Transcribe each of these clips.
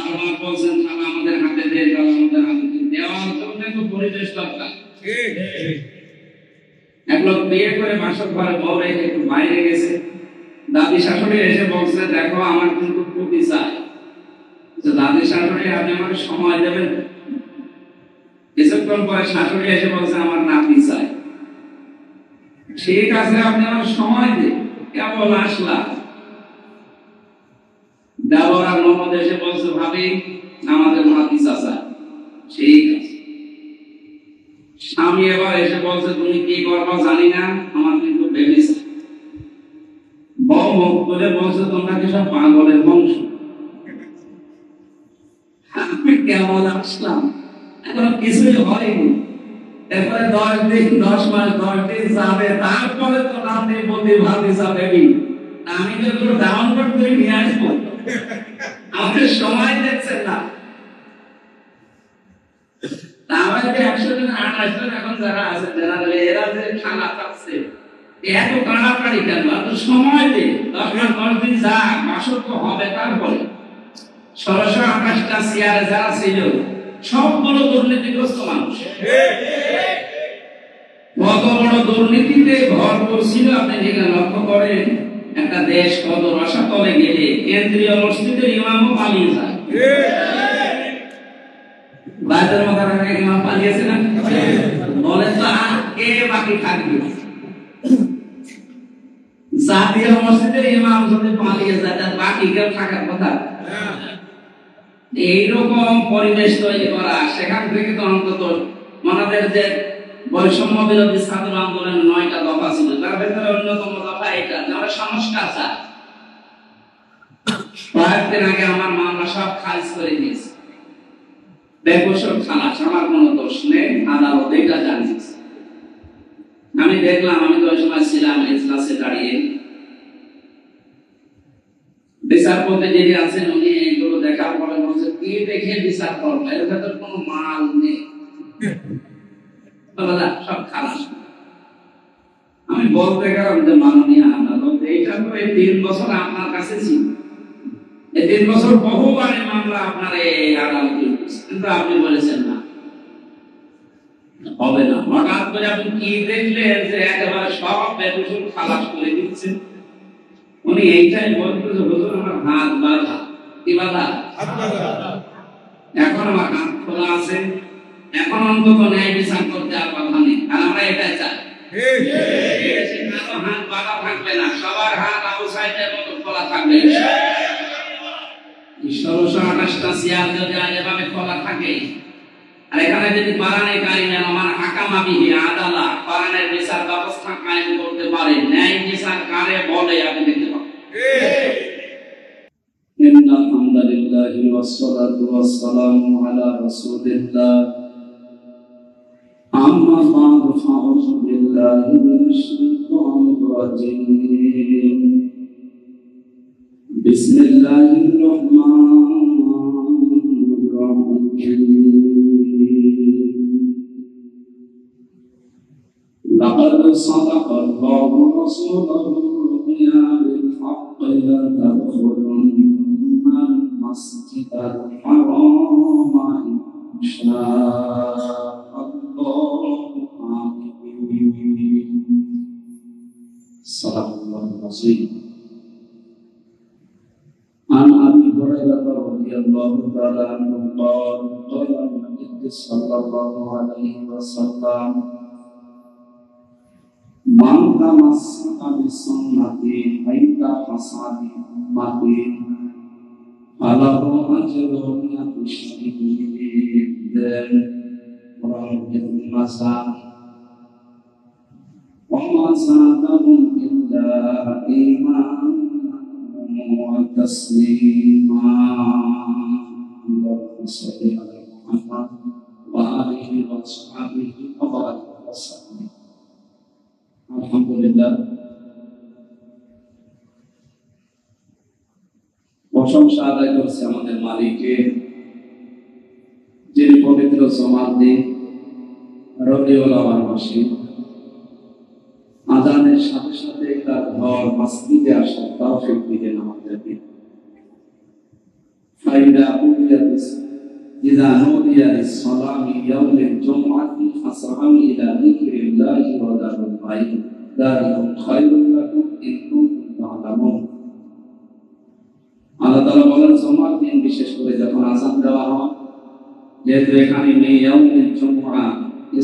বারবার বলছেন থালা আমাদের হাতে দিয়ে দাও, আমাদের হাতে দেওয়ার জন্য তো পরিবেশ দরকার। এক লোক বিয়ে করে বাসর ঘরে বউ রেখে একটু বাইরে গেছে, দাদি শাশুড়ি এসে বলছে দেখো আমার কিন্তু পুতি চাই। দাদি শাশুড়ি আপনি আমাকে সময় দেবেন। কিছুক্ষণ পরে শাশুড়ি এসে বলছে আমার নাতি চাই। ঠিক আছে আপনি আমার সময় দিন, কেবল আসলাম। দেবর আর ননদ এসে বলছে ভাবি আমাদের নাতি চাচা। ঠিক আছে। স্বামী এবার এসে বলছে তুমি কি করবা জানি না, আমার কিন্তু বেবি চাই। বউ মুখ করে বলছে তোমরা কি সব পাগলের বংশ? আমি কেমন আসলাম, এখন কিছুই হয়নি। এরপরে 10 দিন 10 মাস 10 দিন যাবে, তারপরে তো নাতি বলতে ভাবি যাবে। আমি তো একটু ডাউনলোড করে নিয়ে আসবো, আমাদের সময় দেখছেন না। আমাদের 100 জন 28 জন এখন যারা আছে জেনারেল, এরা যে খানা খাচ্ছে এত তাড়াতাড়ি কেন? এত সময় দিন, 10 মাস 10 দিন যাক, মাসও তো হবে। তারপরে 1628টা চেয়ারে যারা ছিল সবগুলো দুর্নীতিগ্রস্ত মানুষ। কত বড় দুর্নীতিতে ভরপুর ছিল আপনি যেটা লক্ষ্য করেন। একটা দেশ কত রসাতলে গেলে কেন্দ্রীয় মসজিদের ইমামও পালিয়ে যায়। বাইতুল মুকাররমে ইমাম পালিয়েছে না? বলেন তো আর কে বাকি থাকবে? জাতীয় মসজিদের ইমাম যদি পালিয়ে যায় তার বাকি কেউ থাকার কথা? এইরকম পরিবেশ তৈরি করা, সেখান থেকে তো অন্তত আমাদের যে বৈষম্য বিরোধী ছাত্র আন্দোলনের 9টা দফা ছিল, তার ভেতরে অন্যতম দফা এটা যে আমরা সংস্কার চাই। কয়েকদিন আগে আমার মামলা সব খারিজ করে দিয়েছে, বেকসুর খালাস, আমার কোনো দোষ নেই, আদালত এটা জানিয়েছে। আমি দেখলাম, আমি তো ওই সময় ছিলাম ইজলাসে দাঁড়িয়ে, বিচারপতি যিনি আছেন উনি এগুলো দেখার পরে বলছে কি দেখে বিচার করবে, এর ভেতর কোনো মাল নেই, সব খালাস। আমি বলতে গেলাম যে মাননীয় আদালত, এইটা তো এই 3 বছর আপনার কাছে ছিল, এই 3 বছর বহুবার এই মামলা আপনার এই আদালতে, কিন্তু আপনি বলেছেন না, হবে না। হঠাৎ করে আপনি কি দেখলেন যে একেবারে সব বেকসুর খালাস করে দিচ্ছেন? উনি এইটাই বলতে যে হুজুর আমার হাত বাঁধা। কি বাঁধা? এখন আমার হাত খোলা আছে, এখন অন্তত ন্যায় বিচার করতে আর বাধা নেই। আর আমরা এটাই চাই, কারো হাত বাঁধা থাকবে না, সবার হাত আবু সাইদের মতো খোলা থাকবে। 1628টা চেয়ার যদি এভাবে খোলা থাকে, আর এখানে যদি কোরআনে কারিমে আমার হাকামা বিহি আদালত, কোরআনের বিচার ব্যবস্থা কায়েম করতে পারে, ন্যায় বিচার কারে বলে আপনি দেখতে পাবেন। ইন্নাল হামদালিল্লাহি ওয়াস সালাতু ওয়াস সালামু আলা রাসূলিল্লাহ, আম্মা বা'দু, ফাউযু বিল্লাহি মিনাশ শাইতানির রাজীম। বিসমিল্লাহির রাহমানির রাহিম। لقد صدق الله رسوله الرؤيا بالحق لتدخلن المسجد الحرام إن شاء الله آمين. صدق الله العظيم. عن أبي هريرة رضي الله تعالى عنه قال قال النبي صلى الله عليه وسلم من تمسك بسنتي عند فساد أمتي فله أجر 100 شهيد. رواه ابن ماجه. وما زادهم إلا إيمانا وتسليما. اللهم صل على محمد وآله وصحبه وبارك وسلم. আলহামদুলিল্লাহ, প্রশংসা আদায় করছে আমাদের মালিকের, যিনি পবিত্র জুমার দিন রবিউল আউয়াল মাসে আযানের সাথে সাথে তার ঘর মসজিদে আসার তৌফিক দিলেন আমাদেরকে। فإذا قضيت إذا نودي للصلاة يوم الجمعة فاسعوا إلى ذكر الله وذروا البيع ذلكم خير لكم إن كنتم تعلمون আল্লাহ তাআলা বলেন জুমার দিন বিশেষ করে যখন আযান দেওয়া হয় যেহেতু এখানে ইয়াউমুল জুমআ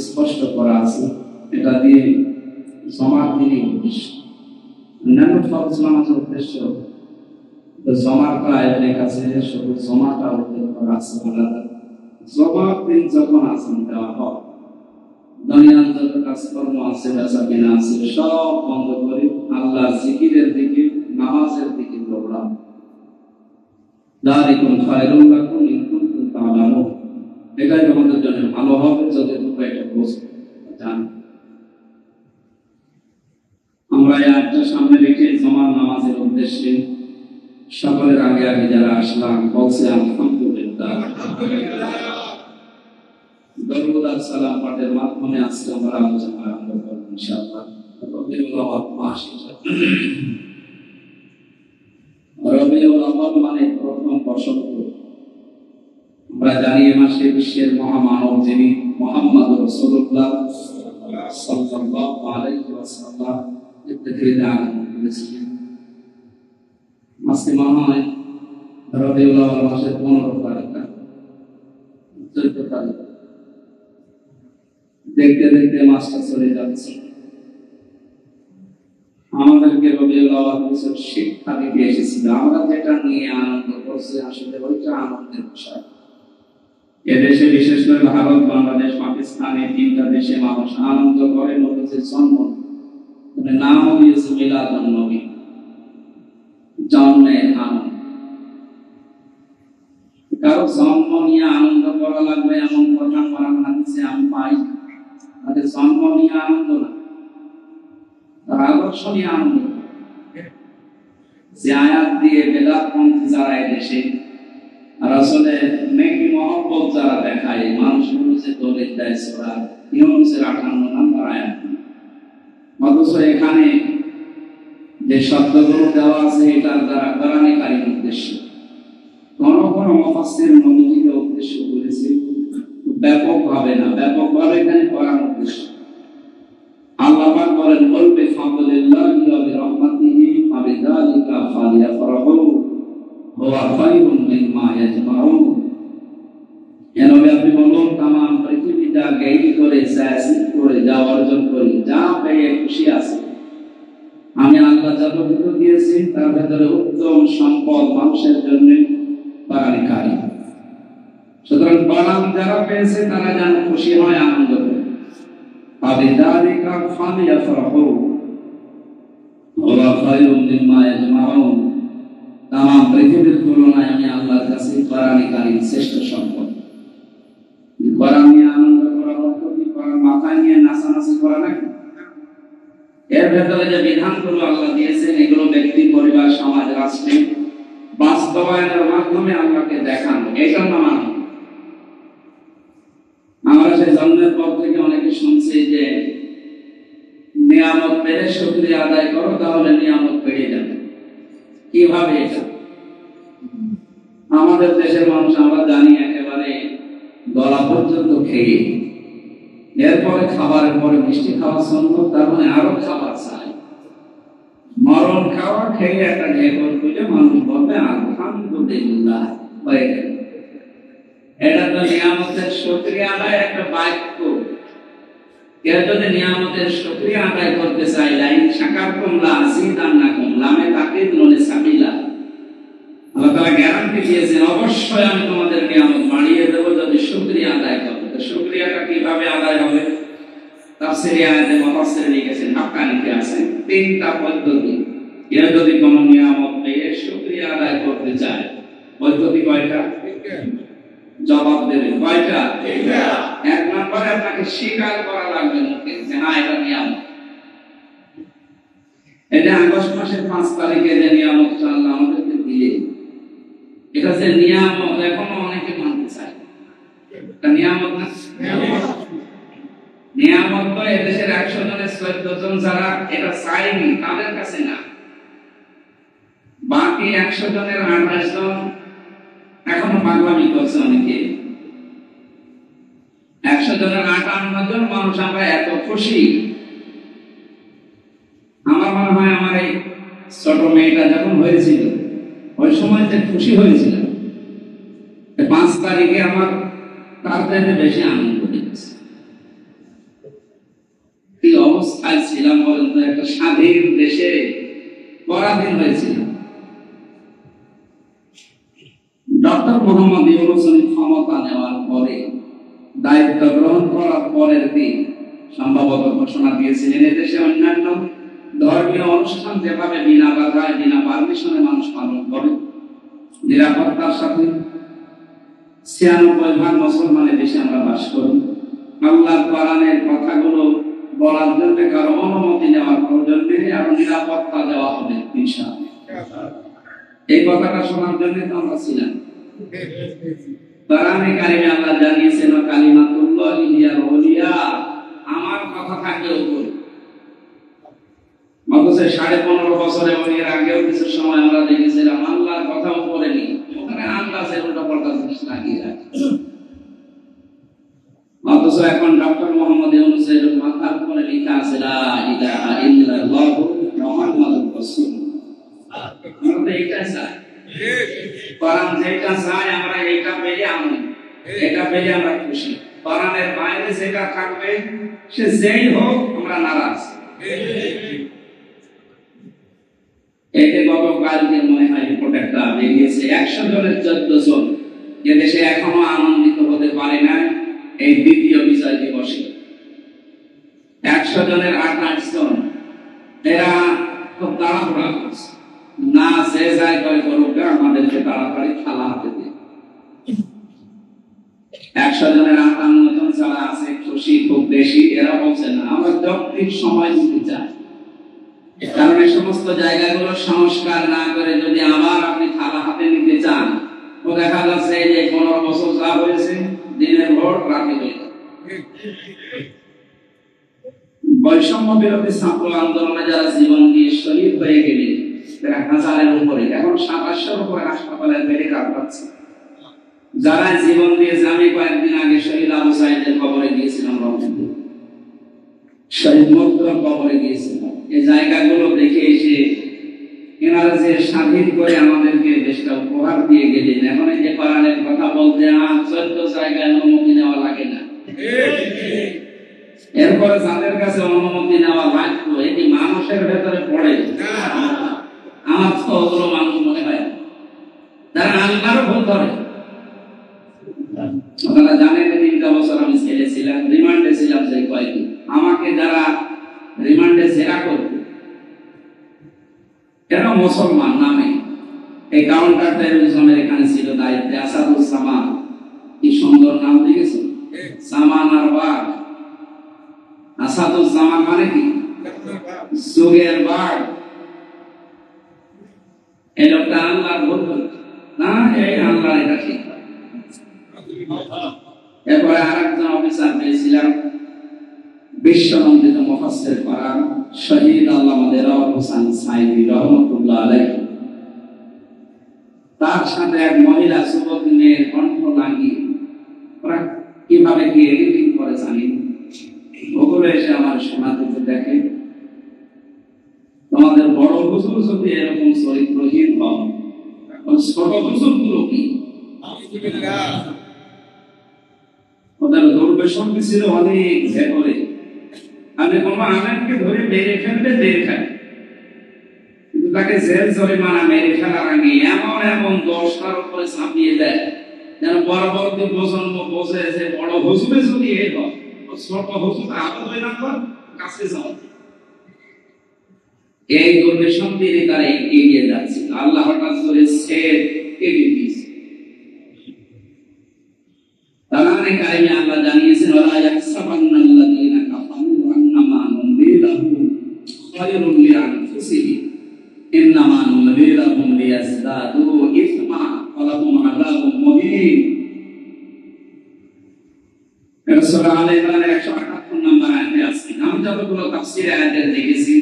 স্পষ্ট করা আছে এটা দিয়ে জুমার দিনই অন্যান্য ফরজ নামাজের উদ্দেশ্য জমাটা এর কাছে শুধু জমাটা উল্লেখ করা আছে আলাদা জমার দিন যখন আযান দেওয়া হয় দুনিয়ার যত কাজকর্ম আছে বেচা কেনা আছে সব বন্ধ করে আল্লাহর জিকিরের দিকে নামাজের দিকে দৌড়ান দারিকুন খায়রুল লাকুম ইন কুনতুম তা'লামুন এটাই তোমাদের জন্য ভালো হবে যদি তোমরা এটা বুঝতে জানো আমরা এই আয়াতটা সামনে রেখে জমার নামাজের উদ্দেশ্যে সকলের আগে আগে যারা আসলাম বলছে আলহামদুলিল্লাহ দরুদ আর সালাম পাঠের মাধ্যমে আজকে আমরা আলোচনা আরম্ভ করব ইনশাআল্লাহ রবিউল মাস রবিউল আউয়াল মানে প্রথম বসন্ত আমরা জানি এই মাসে বিশ্বের মহামানব যিনি মুহাম্মদ রাসূলুল্লাহ সাল্লাল্লাহু আলাইহি ওয়াসাল্লাম পৃথিবীতে আগমন করেছিলেন মাসে মহামায় রবিউল আউয়াল মাসের 15 তারিখ 14 তারিখ দেখতে দেখতে মাসটা চলে যাচ্ছে আমাদেরকে রবিউল আউয়াল মাসের শিক্ষা দিতে এসেছিল আমরা যেটা নিয়ে আনন্দ করছি আসলে ওইটা আনন্দের বিষয় এদেশে বিশেষ করে ভারত বাংলাদেশ পাকিস্তান এই তিনটা দেশে মানুষ আনন্দ করে নবীর জন্ম মানে নাম দিয়েছে মিলাদুন নবী জন্মের আনন্দ কারো জন্ম নিয়ে আনন্দ করা লাগবে এমন কথা কোরআন হাদিসে আমি পাই তাদের জন্ম নিয়ে আনন্দ না তার আদর্শ নিয়ে আনন্দ যে আয়াত দিয়ে বেদাতপন্থী যারা এদেশে আর আসলে মেকি মহব্বত যারা দেখায় মানুষগুলো যে দলিল দেয় সূরা ইউনূসের 58 নম্বর আয়াত অথচ এখানে যে শব্দগুলো দেওয়া আছে এটার দ্বারা কোরআনকারী উদ্দেশ্য কোন কোন মুফাসসির নবীকে উদ্দেশ্য করেছে ব্যাপকভাবে না ব্যাপকভাবে এখানে কোরআন উদ্দেশ্য আল্লাহ পাক বলেন কুল বিফাদলিল্লাহি ওয়া বিরহমাতিহি ফাবিযালিকা ফালিয়াফরাহু হুয়া খায়রুম মিম্মা ইয়াজমাউন এনবে আপনি বলুন तमाम পৃথিবীটা গেইন করে সায়াসি করে যা অর্জন করে যা পেয়ে খুশি আছে আমি আল্লাহ যত কিছু দিয়েছি তার ভিতরে উত্তম সম্পদ মানুষের জন্য কোরআনকারী সুতরাং কোরআন যারা পেয়েছে তারা যেন খুশি হয় আনন্দ করে ফাবিযালিকা ফালিয়াফরাহু হুয়া খায়রুম মিম্মা ইয়াজমাউন तमाम পৃথিবীর তুলনায় আমি আল্লাহর কাছে কোরআনকারী শ্রেষ্ঠ সম্পদ কোরআন নিয়ে আনন্দ করা অর্থ কি কোরআন মাথায় নিয়ে নাচানাচি করা নাকি এর ভেতরে যে বিধানগুলো আল্লাহ দিয়েছেন এগুলো ব্যক্তি পরিবার সমাজ রাষ্ট্রে বাস্তবায়নের মাধ্যমে আল্লাহকে দেখানো এটার নাম আনন্দ আমরা সেই জন্মের পর থেকে অনেকে শুনছি যে নিয়ামত পেয়ে শুকরিয়া আদায় করো তাহলে নিয়ামত বেড়ে যাবে কিভাবে এটা আমাদের দেশের মানুষ আমরা জানি একেবারে গলা পর্যন্ত খেয়ে এরপরে খাবারের পরে মিষ্টি খাওয়া সম্ভব তার মানে আরো খাবার চাই মরণ খাওয়া খেয়ে একটা ঢেকর খুলে মানুষ বলবে আলহামদুলিল্লাহ হয়ে গেল এটা তো নিয়ামতের শুকরিয়া আদায় একটা বাক্য কেউ যদি নিয়ামতের শুকরিয়া আদায় করতে চায় লাইন শাকারতুম লা আযীদান্নাকুম লামে তাকিদ নুনে সাবিলা আল্লাহ তাআলা গ্যারান্টি দিয়েছেন অবশ্যই আমি তোমাদের নিয়ামত বাড়িয়ে দেব যদি শুকরিয়া আদায় করো তো শুকরিয়াটা কিভাবে আদায় হবে তাফসীরে আয়াতে মুফাসসির লিখেছেন হাক্কানিতে আছে তিনটা পদ্ধতি কেউ যদি কোনো নিয়ামত পেয়ে শুকরিয়া আদায় করতে চায় পদ্ধতি কয়টা জবাব দেবে কয়টা তিনটা এক নম্বরে আপনাকে স্বীকার করা লাগবে যে হ্যাঁ এটা নিয়ামত এটা আগস্ট মাসের 5 তারিখে যে নিয়ামতটা আল্লাহ আমাদেরকে দিলে এটা যে নিয়ামত এখনো অনেকে মানতে চায় এটা নিয়ামত না নিয়ামত তো এদেশের 100 জনের 14 জন যারা এটা চায়নি তাদের কাছে না বাকি 100 জনের 28 জন এখনো পাগলামি করছে অনেকে। 100 জনের 58 জন মানুষ আমরা এত খুশি। আমার মনে হয় আমার এই ছোট মেয়েটা যখন হয়েছিল ওই সময় যে খুশি হয়েছিল, 5 তারিখে আমার তার চাইতে বেশি আনন্দ হয়েছে। কি অবস্থায় ছিলাম বলেন তো, একটা স্বাধীন দেশে পরাধীন হয়েছিল। ডক্টর মোহাম্মদ ইউনূস ক্ষমতা নেওয়ার পরে, দায়িত্ব গ্রহণ করার পরের দিন সম্ভবত ঘোষণা দিয়েছিলেন এদেশে অন্যান্য ধর্মীয় অনুষ্ঠান যেভাবে বিনা বাধায় বিনা পারমিশনে মানুষ পালন করে, নিরাপত্তার সাথে। 96% মুসলমানের দেশে আমরা বাস করি। আল্লাহর কোরআনের কথাগুলো বলার জন্য কারো অনুমতি নেওয়ার প্রয়োজন নেই, আর নিরাপত্তা দেওয়া হবে ইনশাআল্লাহ। এই কথাটা শোনার জন্য তো আমরা ছিলাম। কোরআনে কারিমে আল্লাহ জানিয়েছেন কালিমাতুল্লাহি হিয়াল উলিয়া, আমার কথা থাকবে উপরে। অথচ 15.5 বছর এবং এর আগেও কিছু সময় আমরা দেখেছিলাম আল্লাহর কথা উপরে নেই, ওখানে আন্দাজে উল্টাপাল্টা জিনিস লাগিয়ে রাখে। অথচ এখন ডক্টর মোহাম্মদ ইউনূসের মাথার উপরে লেখা আছে লা ইলাহা ইল্লাল্লাহু মুহাম্মাদুর রাসূলুল্লাহ। আমরা এটা চাই, কোরআন যেটা চাই আমরা এটা পেলে আমি, এটা পেলে আমরা খুশি। কোরআনের বাইরে যেটা থাকবে সে যেই হোক আমরা নারাজ। এতে গতকালকে মনে হয় রিপোর্ট একটা বেরিয়েছে, 100 জনের 14 জন যে দেশে এখনো আনন্দিত হতে পারে না এই দ্বিতীয় বিজয় দিবসে। 100 জনের 28 জন এরা খুব তাড়াহুড়া করছে, না যে যাই করে করুক আমাদেরকে তাড়াতাড়ি থালা হাতে দিয়ে। 100 জনের 58 জন যারা আছে খুশি খুব বেশি, এরা বলছে না আমরা যৌক্তিক সময় দিতে চাই, কারণ এই সমস্ত জায়গাগুলো সংস্কার না করে যদি আবার আপনি থালা হাতে নিতে চান, তো দেখা যাচ্ছে যে 15 বছর যা হয়েছে দিনের ভোট রাতে হয়ে যাবে। বৈষম্য বিরোধী ছাত্র আন্দোলনে যারা জীবন দিয়ে শহীদ হয়ে গেলেন তারা হাজারের উপরে, এখন 2700-এর উপরে হাসপাতালের বেডে কাটাচ্ছে। যারা জীবন দিয়েছে, আমি কয়েকদিন আগে শহীদ আবু সাঈদের কবরে গিয়েছিলাম, রংপুরে শহীদ মুগ্ধর কবরে গিয়েছিলাম। এই জায়গাগুলো দেখে এসে এনারা যে স্বাধীন করে আমাদেরকে দেশটা উপহার দিয়ে গেলেন, এখন এই যে কোরআনের কথা বলতে 14 জায়গায় অনুমতি নেওয়া লাগে না। এরপরে যাদের কাছে অনুমতি নেওয়া বাধ্য, এটি মানুষের ভেতরে পড়ে। আমার তো ওগুলো মানুষ মনে হয় তারা আল্লাহরও ভুল ধরে। আপনারা জানেন 3টা বছর আমি ছেলে ছিলাম, রিমান্ডে ছিলাম। সেই কয়েকদিন আমাকে যারা রিমান্ডে জেরা করবে কেন মুসলমান নামে, এই কাউন্টার টেরোরিজমের এখানে ছিল দায়িত্বে আসাদুজ্জামান। কি সুন্দর নাম দেখেছে, সামান আর বাঘ। আসাদুজ্জামান মানে কি যুগের বাঘ। এই লোকটা আল্লাহর ভুল না, এই আল্লাহর এটা ঠিক। এরপরে আরেকজন অফিসার পেয়েছিলাম, বিশ্বনন্দিত মুফাসসির কোরআন শহীদ আল্লামা দেলাওয়ার হোসেন সাইদি রহমাতুল্লাহ আলাইহি। তার সাথে এক মহিলা যুবক মেয়ের কণ্ঠ লাগিয়ে ওরা কিভাবে কি এডিটিং করে জানি, ওগুলো এসে আমার শোনাতে দেখে তোমাদের বড় হুজুর যদি এরকম চরিত্রহীন হন, ছোট হুজুর গুলো কি? ওদের দুর্বেশন ছিল অনেক ভেতরে। আমি কোনো আলেমকে ধরে মেরে ফেলতে দেরি খায়, কিন্তু তাকে জেল জরিমানা মেরে ফেলার আগে এমন এমন দোষ তার উপরে চাপিয়ে দেয় যেন পরবর্তী প্রজন্ম বোঝে যে বড় হুজুরে যদি এই হয়, ছোট হুজুর আবদ হয়ে না কর কাছে যাওয়া। এই দুর্বেশন দিয়ে তারা এগিয়ে যাচ্ছে। আল্লাহ হঠাৎ করে সেট কেটে দিয়েছে। কোরআনে কারিমে আল্লাহ জানিয়েছেন ওয়ালা ইয়াহসাবান্নাল্লাযীনা কাফারু আন্নামা নুমলিলাহুম খায়রুল লিআনফুসিহিম ইন্নামা নুমলিলাহুম লিয়াজদাদু ইসমা ওয়া লাহুম আযাবুম মুহিন। সূরা আলে ইমরানের 178 নম্বর আয়াতে আছে। আমি যতগুলো তাফসীর আয়াতের দেখেছি,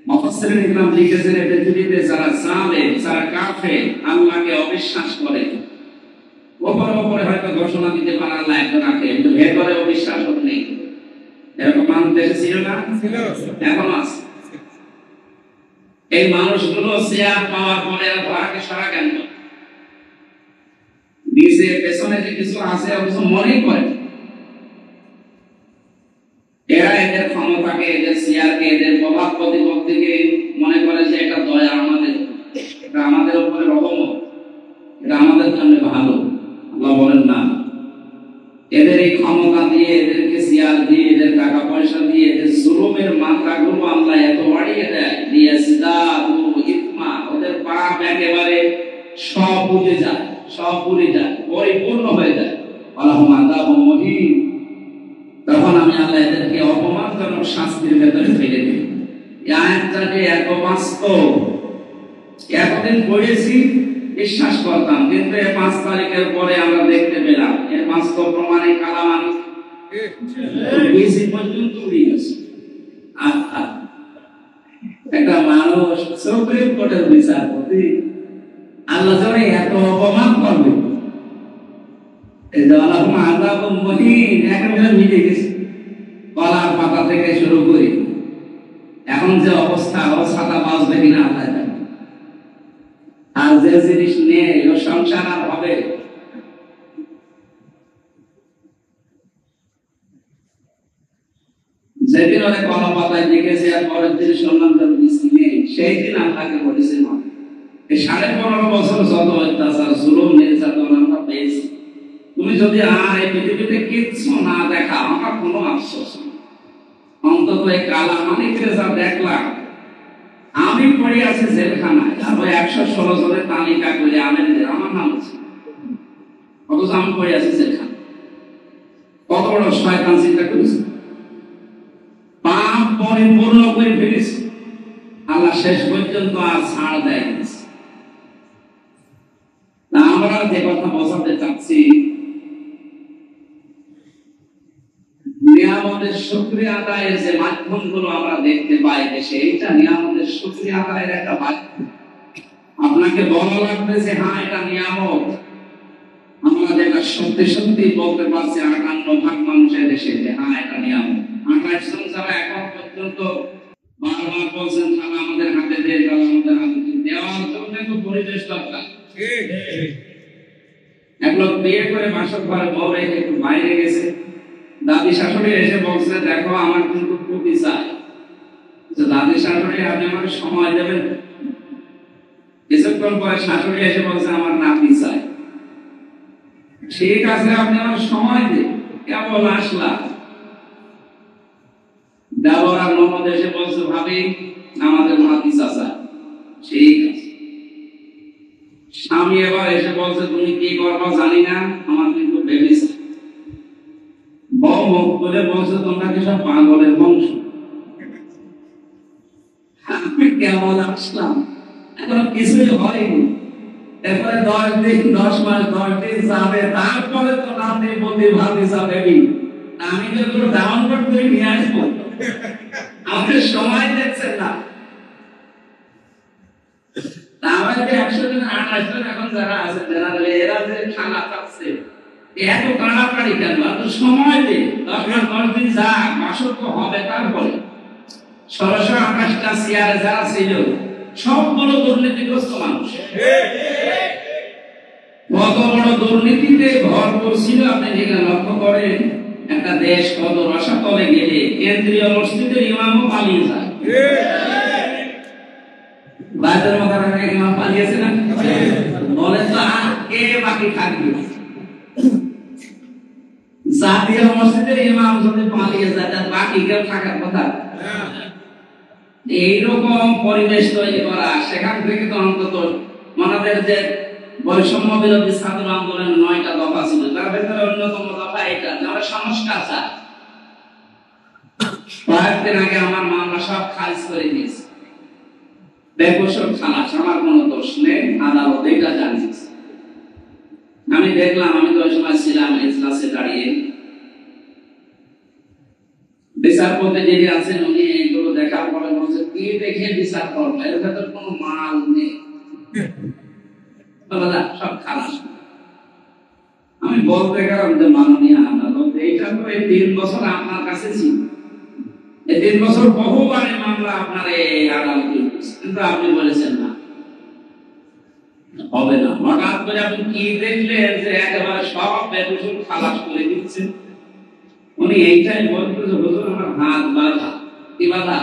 মুফাসসিরিন ইকরাম লিখেছেন পৃথিবীতে যারা জালেম, যারা কাফের, আল্লাহকে অবিশ্বাস করে, উপরে উপরে হয়তো ঘোষণা দিতে পারে আল্লাহ একজন আছে, কিন্তু ভেতরে অবিশ্বাস নেই। এরকম মানুষ দেশে ছিল না? এখনো আছে। এই মানুষগুলো চেয়ার পাওয়ার পরে আর ধরাকে সরা কেন দিয়েছে? পেছনে যে কিছু আছে অবশ্য মনেই করে এরা এদের ক্ষমতাকে, এদের চেয়ারকে, এদের প্রভাব প্রতিপত্তিকে মনে করে যে এটা দয়া আমাদের, এটা আমাদের উপরে রহমত, এটা আমাদের জন্য ভালো। আল্লাহ বলেন না, এদের এই ক্ষমতা দিয়ে, এদেরকে চেয়ার দিয়ে, এদের টাকা পয়সা দিয়ে, এদের জুলুমের মাত্রাগুলো আল্লাহ এত বাড়িয়ে দেয়, ওদের পাপ একেবারে সব বুঝে যায়, সব ভুলে যায়, পরিপূর্ণ হয়ে যায়। তখন আমি আল্লাহ এদেরকে অপমানজনক শাস্তির ভেতরে ফেলে দিই। এই আয়াতটাকে এত বাস্তব, এতদিন পড়েছি, বিশ্বাস করতাম, কিন্তু এই 5 তারিখের পরে আমরা দেখতে পেলাম এর বাস্তব প্রমাণে কালাম পর্যন্ত উড়ে গেছে। একটা মানুষ সুপ্রিম কোর্টের বিচারপতি, আল্লাহ জানে এত অপমান করবে, কলার পাতা থেকে শুরু করি এখন যে অবস্থা, ও ছাতা বাঁচবে কিনা আল্লাহ জানে। আর যে জিনিস নেই ও সংসার আর হবে। যেদিন ওরা কলা পাতায় দেখেছে আর পরের দিন শুনলাম তার বৃষ্টি নেই, সেই দিন আল্লাহকে বলেছে না, এই 15.5 বছর যত অত্যাচার, জুলুম, নির্যাতন আমরা পেয়েছি, তুমি যদি আর এই পৃথিবীতে কিচ্ছু না দেখা, আমার কোনো আফসোস নেই। অন্তত এই কালা মানিককে যা দেখলাম, আমি পড়ে আছি জেলখানায়, আর ওই 116 জনের তালিকা করে আমেনদের আমার নাম আছে, অথচ আমি পড়ে আছি জেলখানায়। কত বড় শয়তান চিন্তা করেছে, পাপ পরিপূর্ণ করে ফেলেছে, আল্লাহ শেষ পর্যন্ত আর ছাড় দেয়। আমরা যে কথা বোঝাতে চাচ্ছি, নিয়ামতের শুকরিয়া আদায়ের যে মাধ্যমগুলো আমরা দেখতে পাই দেশে, এইটা নিয়ামতের শুকরিয়া আদায়ের একটা মাধ্যম। আপনাকে বলা লাগবে যে হ্যাঁ এটা নিয়ামত, আমরা যেটা সত্যি সত্যি বলতে পারছি 58% মানুষের দেশে যে হ্যাঁ এটা নিয়ামত। 28 জন যারা এখন পর্যন্ত বারবার বলছেন তারা আমাদের হাতে দিয়ে গেল, আমাদের হাতে দেওয়ার জন্য তো পরিবেশ দরকার। এক লোক বিয়ে করে বাসর ঘরে বউ রেখে একটু বাইরে গেছে, দাদি শাশুড়ি এসে বলছে দেখো আমার কিন্তু খুবই চাই। দাদি শাশুড়ি আপনি আমাকে সময় দেবেন? কিছুক্ষণ পরে শাশুড়ি এসে বলছে আমার নাতি চাই। ঠিক আছে আপনি আমার সময় দিন, কেবল আসলাম। দেবর আর ননদ এসে বলছে ভাবি আমাদের নাতি চাচা। ঠিক আছে। স্বামী এবার এসে বলছে তুমি কি করবা জানি না, আমার কিন্তু বেবি চাই। বউ মুখ করে বলছে তোমরা কি সব পাগলের বংশ? আমি কেমন আসলাম, এখন কিছুই হয়নি। এরপরে 10 দিন 10 মাস 10 দিন যাবে, তারপরে তো নাতি বলতে ভাবি যাবে। আমি তো এগুলো ডাউনলোড করে নিয়ে আসবো, আমাদের সময় দেখছেন না। আমাদের 100 জন 28 জন এখন যারা আছে জেনারেল, এরা যে খানা খাচ্ছে এত কাড়াকাড়ি কেন? এত সময় দে, 10 দিন যাক, মাসক তো হবে। তারপরে 1628টা চেয়ারে যারা ছিল সবগুলো দুর্নীতিগ্রস্ত মানুষ। কত বড় দুর্নীতিতে ভরপুর ছিল আপনি যেটা লক্ষ্য করেন। একটা দেশ কত রসাতলে গেলে কেন্দ্রীয় মসজিদের ইমামও পালিয়ে যায়। বাইতুল মুকাররমের ইমাম পালিয়েছে না? বলেন তো আর কে বাকি থাকবে? জাতীয় মসজিদের ইমাম যদি পালিয়ে যায় তার বাকি কেউ থাকার কথা? এইরকম পরিবেশ তৈরি করা, সেখান থেকে তো অন্তত আমাদের যে বৈষম্য বিরোধী ছাত্র আন্দোলনের 9টা দফা ছিল, তার ভেতরে অন্যতম দফা এটা যে আমরা সংস্কার চাই। কয়েকদিন আগে আমার মামলা সব খারিজ করে দিয়েছে, বেকসুর খালাস, আমার কোনো দোষ নেই, আদালত এটা জানিয়েছে। আমি দেখলাম, আমি তো ওই সময় ছিলাম ইজলাসে দাঁড়িয়ে, বিচারপতি যিনি আছেন উনি এইগুলো দেখার পরে বলছে কি দেখে বিচার করবো, এর ভেতর কোনো মাল নেই, সব খালাস। আমি বলতে গেলাম যে মাননীয় আদালত, এইটা তো এই 3 বছর আপনার কাছে ছিল, এই 3 বছর বহুবার এই মামলা আপনার এই আদালতে, কিন্তু আপনি বলেছেন না, হবে না। হঠাৎ করে আপনি কি দেখলেন যে একেবারে সব বেকুসুর খালাস করে দিচ্ছেন? উনি এইটাই বলতো যে হুজুর আমার হাত বাঁধা, কি বাঁধা?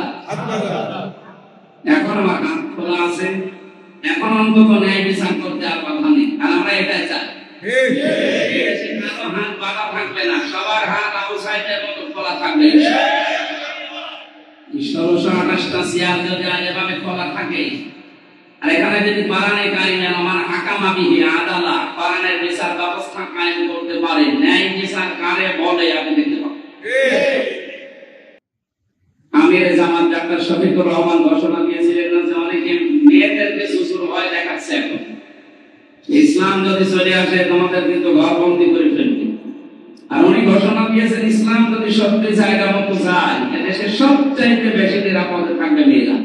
এখন আমার হাত খোলা আছে, এখন অন্তত ন্যায় বিচার করতে আর কথা নেই। আর আমরা এটাই চাই, কারো হাত বাঁধা থাকবে না, সবার হাত আবু সাইদের মতো খোলা থাকবে। 1628টা চেয়ার যদি এভাবে খোলা থাকে, আর এখানে যদি কোরআনে কারিমে আমার হাকামা বিহি আদালত, কোরআনের বিচার ব্যবস্থা কায়েম করতে পারে, ন্যায় বিচার কারে বলে আপনি দেখতে পাবেন। আমির জামাত ডাক্তার শফিকুর রহমান ঘোষণা দিয়েছিলেন যে অনেকে মেয়েদেরকে শ্বশুর হয় দেখাচ্ছে, এখন ইসলাম যদি চলে আসে তোমাদের কিন্তু ঘরবন্দি করে ফেলবে। আর উনি ঘোষণা দিয়েছেন ইসলাম যদি সত্যি জায়গা মতো যায়, এদেশের সবচাইতে বেশি নিরাপদে থাকবে মেয়েরা।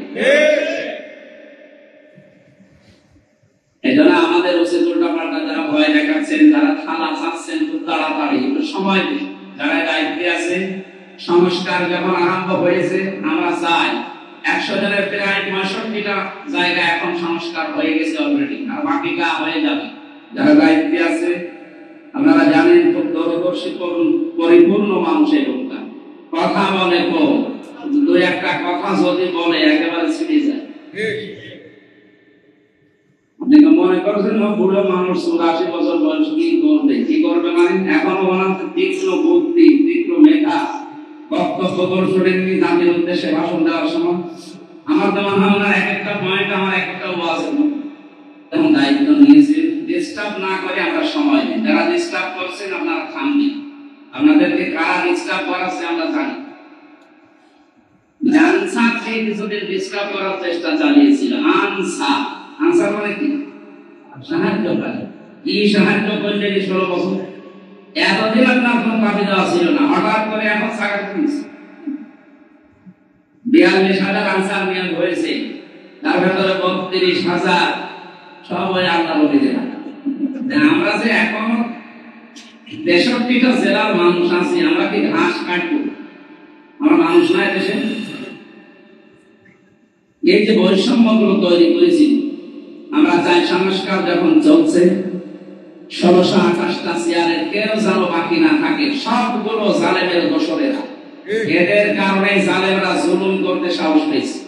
এজন্য আমাদের উচিত উল্টাপাল্টা যারা ভয় দেখাচ্ছেন, যারা থালা চাচ্ছেন খুব তাড়াতাড়ি, একটু সময় দিন। যারা দায়িত্বে আছে, সংস্কার যখন আরম্ভ হয়েছে, আমরা চাই 100 জনের প্রায় 65টা জায়গা এখন সংস্কার হয়ে গেছে অলরেডি, আর বাকি কাজ হয়ে যাবে। যারা দায়িত্বে আছে আপনারা জানেন খুব দূরদর্শী পরিপূর্ণ মানুষের লোকটা, কথা বলে কম, দুই একটা কথা যদি বলে একেবারে ছিঁড়ে যায়। আপনি মনে করছেন বুড়ো মানুষ 84 বছর বয়স কি করবে? কি করবে মানে এখনো ওনার তীক্ষ্ণ বুদ্ধি, তীক্ষ্ণ মেধা, বক্তব্য প্রদর্শনের জাতির উদ্দেশ্যে ভাষণ দেওয়ার সময় আমার তো মনে হয় ওনার এক একটা পয়েন্ট আমার এক একটা ওয়াজ এবং দায়িত্ব নিয়েছে। ডিস্টার্ব না করে আমরা সময় দিই। যারা ডিস্টার্ব করছেন আপনারা থামবেন। আপনাদেরকে কারা ডিস্টার্ব করাচ্ছে আমরা জানি। আনসার সেই কিছুদিন ডিস্টার্ব করার চেষ্টা চালিয়েছিল। আনসার মানে কি? সাহায্য করে। কি সাহায্য করলে 16 বছর? এতদিন আপনার কোনো দাবি দেওয়া ছিল না, হঠাৎ করে এখন সাকাত দিয়েছে। 42,000 আনসার নিয়োগ হয়েছে, তার ভেতরে 32,000 সব ওই আল্লাহ বলে দেন। আমরা যে এখন 63টা জেলার মানুষ আছি, আমরা কি ঘাস কাটবো? আমরা মানুষ নয় দেশে? এই যে বৈষম্যগুলো তৈরি করেছি, আমরা চাই সংস্কার যখন চলছে 1628টা চেয়ারের কেউ যেন বাকি না থাকে, সবগুলো জালেমের দোসরেরা। এদের কারণে জালেমরা জুলুম করতে সাহস পেয়েছে।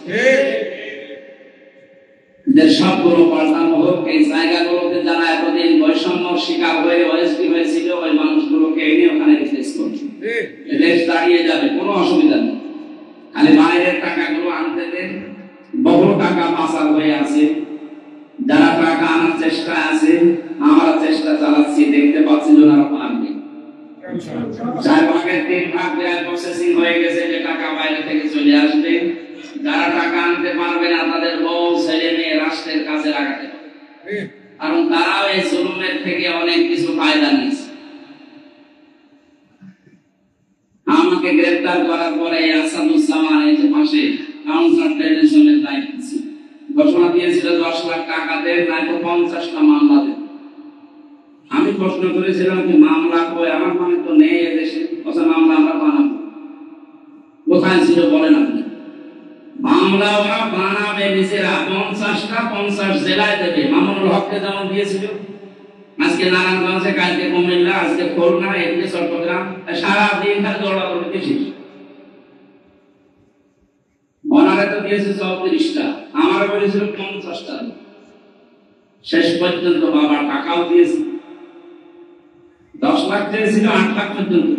এদের সবগুলো পাল্টানো হোক। এই জায়গাগুলোতে যারা এতদিন বৈষম্য শিকার হয়ে ওএসডি হয়েছিল, ওই মানুষগুলোকে এনে ওখানে রিপ্লেস করছে। দেশ দাঁড়িয়ে যাবে, কোনো অসুবিধা নেই। খালি বাইরের টাকাগুলো আনতে দেন। বহু টাকা পাচার হয়ে আছে, যারা টাকা আনার চেষ্টা আছে, আমরা চেষ্টা চালাচ্ছি, দেখতে পাচ্ছি ওনারা পারবে। 4 ভাগের 3 ভাগ প্রসেসিং হয়ে গেছে, যে টাকা বাইরে থেকে চলে আসবে। যারা টাকা আনতে পারবে না, তাদের বউ ছেলে মেয়ে রাষ্ট্রের কাছে লাগাতে হবে, কারণ তারাও এই জুলুমের থেকে অনেক কিছু ফায়দা নিয়েছে। আমাকে গ্রেফতার করার পরে আসাদুজ্জামান এই যে পাশে কাউন্টার টেলিভিশনের দায়িত্ব ছিল, ঘোষণা দিয়েছিল 10 লাখ টাকা দেন, নয়তো 50টা মামলা দেন। আমি প্রশ্ন করেছিলাম যে মামলা কই? আমার মানে তো নেই এদেশে। কথা মামলা আমরা বানাবো কোথায় ছিল বলেন আপনি? মামলা ওরা বানাবে নিজেরা, 50টা 50 জেলায় দেবে। মামুনুল হককে যেমন দিয়েছিল, আজকে নারায়ণগঞ্জে, কালকে কুমিল্লা, আজকে খুলনা, এদিকে চট্টগ্রাম, সারাদিন খালি দৌড়াদৌড়ি বেশি। ওনারা তো দিয়েছে 34টা, আমার বলেছিল 50টা। শেষ পর্যন্ত বাবা টাকাও দিয়েছে, 10 লাখ দিয়েছিল, 8 লাখ পর্যন্ত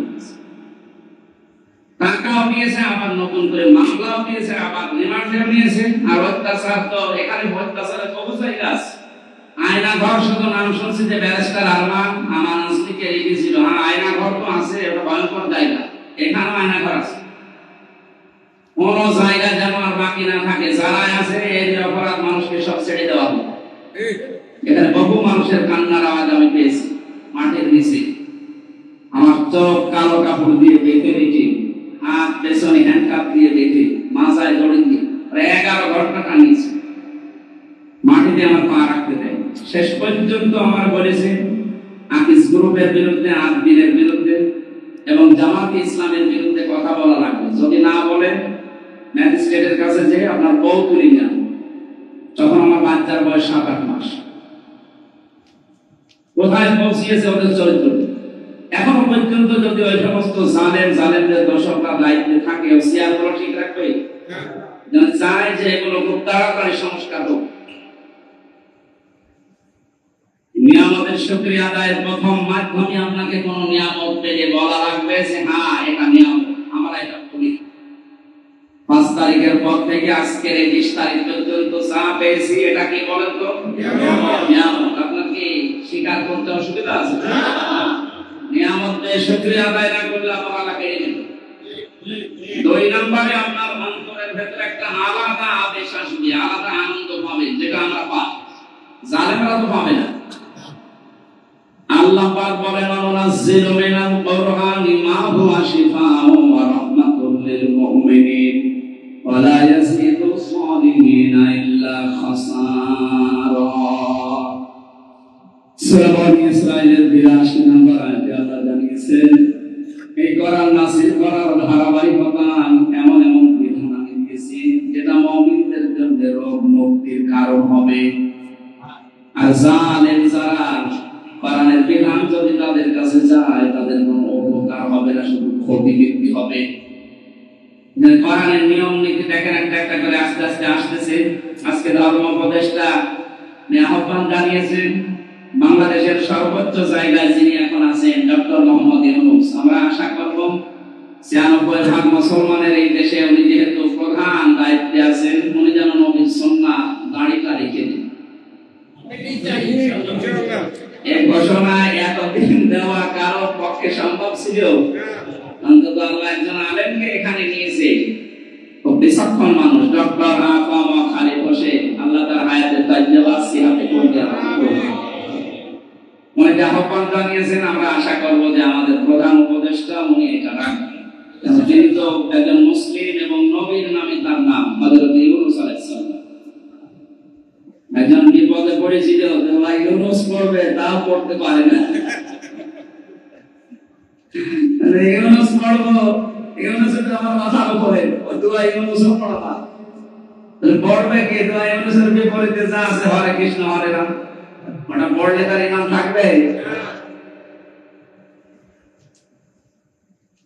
টাকাও দিয়েছে, আবার নতুন করে মামলাও দিয়েছে, আবার রিমান্ডেও নিয়েছে। আর অত্যাচার তো এখানে অত্যাচারের বহু জায়গা আছে। আয়না ঘর শুধু নাম শুনছি যে ব্যারিস্টার আরমান আমার আজকে লিখেছিল। হ্যাঁ, আয়না ঘর তো আছে, এটা ভয়ঙ্কর জায়গা। এখানেও আয়না ঘর আছে। কোন জায়গা যেন আর বাকি না থাকে। যারা আছে এই অপরাধ মানুষকে সব ছেড়ে দেওয়া হবে। এখানে বহু মানুষের কান্নার আওয়াজ আমি পেয়েছি মাঠের নিচে। আমার চোখ কালো কাপড় দিয়ে বেঁধে রেখে, হাত পেছনে হ্যান্ডকাপ দিয়ে বেঁধে, মাথায় দড়ি দিয়ে 11 ঘন্টা টানিয়েছে। মাটিতে আমার পা রাখতে দেয়। শেষ পর্যন্ত আমার বলেছে আকিস গ্রুপের বিরুদ্ধে, আদবিরের বিরুদ্ধে এবং জামাত ইসলামের বিরুদ্ধে কথা বলা লাগবে। যদি না বলেন ম্যাজিস্ট্রেটের কাছে যে আপনার বউ তুলে নেন। তখন আমার বাচ্চার বয়স 7-8 মাস। কোথায় পৌঁছিয়েছে ওদের চরিত্র। এখনো পর্যন্ত যদি ওই সমস্ত জালেমদের দর্শকরা দায়িত্বে থাকে, ও শেয়ার গুলো ঠিক রাখবে, যেন চায় যে এগুলো খুব তাড়াতাড়ি সংস্কার হোক। নিয়ামতের শুকরিয়া আদায়ের প্রথম মাধ্যমে আপনাকে কোন নিয়ামত পেলে বলা লাগবে যে হ্যাঁ এটা নিয়ামত, আমরা এটা করি। 5 তারিখের পর থেকে আজকের 20 তারিখ পর্যন্ত যা পেয়েছি এটা কি বলেন তো নিয়ামত। আপনার কি স্বীকার করতে অসুবিধা আছে? নিয়ামতের শুকরিয়া আদায় না করলে আল্লাহ কেড়ে নেবে। 2 নম্বরে আপনার অন্তরের ভেতরে একটা আলাদা আবেশ আসবে, আলাদা আনন্দ পাবে, যেটা আমরা পাই, জালেমরা তো পাবে না। আল্লাহ পাক বলেন ওয়ানাজ্জিলু মিনাল কুরআনি মা হুয়া শিফাউন ওয়া রাহমাতুল লিল মুমিনিন ওয়া লা ইয়াজিদু যালিমিনা ইল্লা খাসারা। সূরা বনী ইসরাঈলের 82 নম্বর আয়াতে আল্লাহ জানিয়েছেন এই কোরআন নাযিল করার ধারাবাহিকতা এমন এমন বিধান আমি দিয়েছি যেটা মুমিনদের জন্য রোগ মুক্তির কারণ হবে। আর জালেম যারা কোরআনের বিধান যদি তাদের কাছে যায় তাদের কোনো উপকার হবে না, শুধু ক্ষতি বৃদ্ধি হবে। কোরআনের নিয়ম নীতি দেখেন একটা একটা করে আস্তে আস্তে আসতেছে। আজকে ধর্ম উপদেষ্টা আহ্বান জানিয়েছেন বাংলাদেশের সর্বোচ্চ জায়গায় যিনি এখন আছেন ডক্টর মোহাম্মদ ইউনূস। আমরা আশা করব 96% মুসলমানের এই দেশে উনি যেহেতু প্রধান দায়িত্বে আছেন, উনি যেন নবীর সুন্নাহ দাড়িটা রেখে দেন। এই ঘোষণা এতদিন দেওয়া কারো পক্ষে সম্ভব ছিল? অন্তত আল্লাহ একজন আলেমকে এখানে নিয়েছে, খুব বিচক্ষণ মানুষ, ডক্টর আকামা খালি বসে আল্লাহ তার হায়াতের তাজ্জাবাত সিহাতে করতে উনি যে আহ্বান জানিয়েছেন, আমরা আশা করব যে আমাদের প্রধান উপদেষ্টা উনি এটা রাখবেন। তিনি তো একজন মুসলিম এবং নবীর নামে তার নাম হযরত ইউনূস আলাইহিস সালাম। একজন বিপদে পড়েছিল, ইউনূস পড়বে তাও পড়তে পারে না। ইউনূস পড়বো, ইউনূসের তো আমার মাথার উপরে, ও দোয়া ইউনূসও পড়া পড়বে কি? দোয়া ইউনূসের বিপরীতে যা আছে হরে কৃষ্ণ হরে রাম, ওটা পড়লে তার ইমান থাকবে?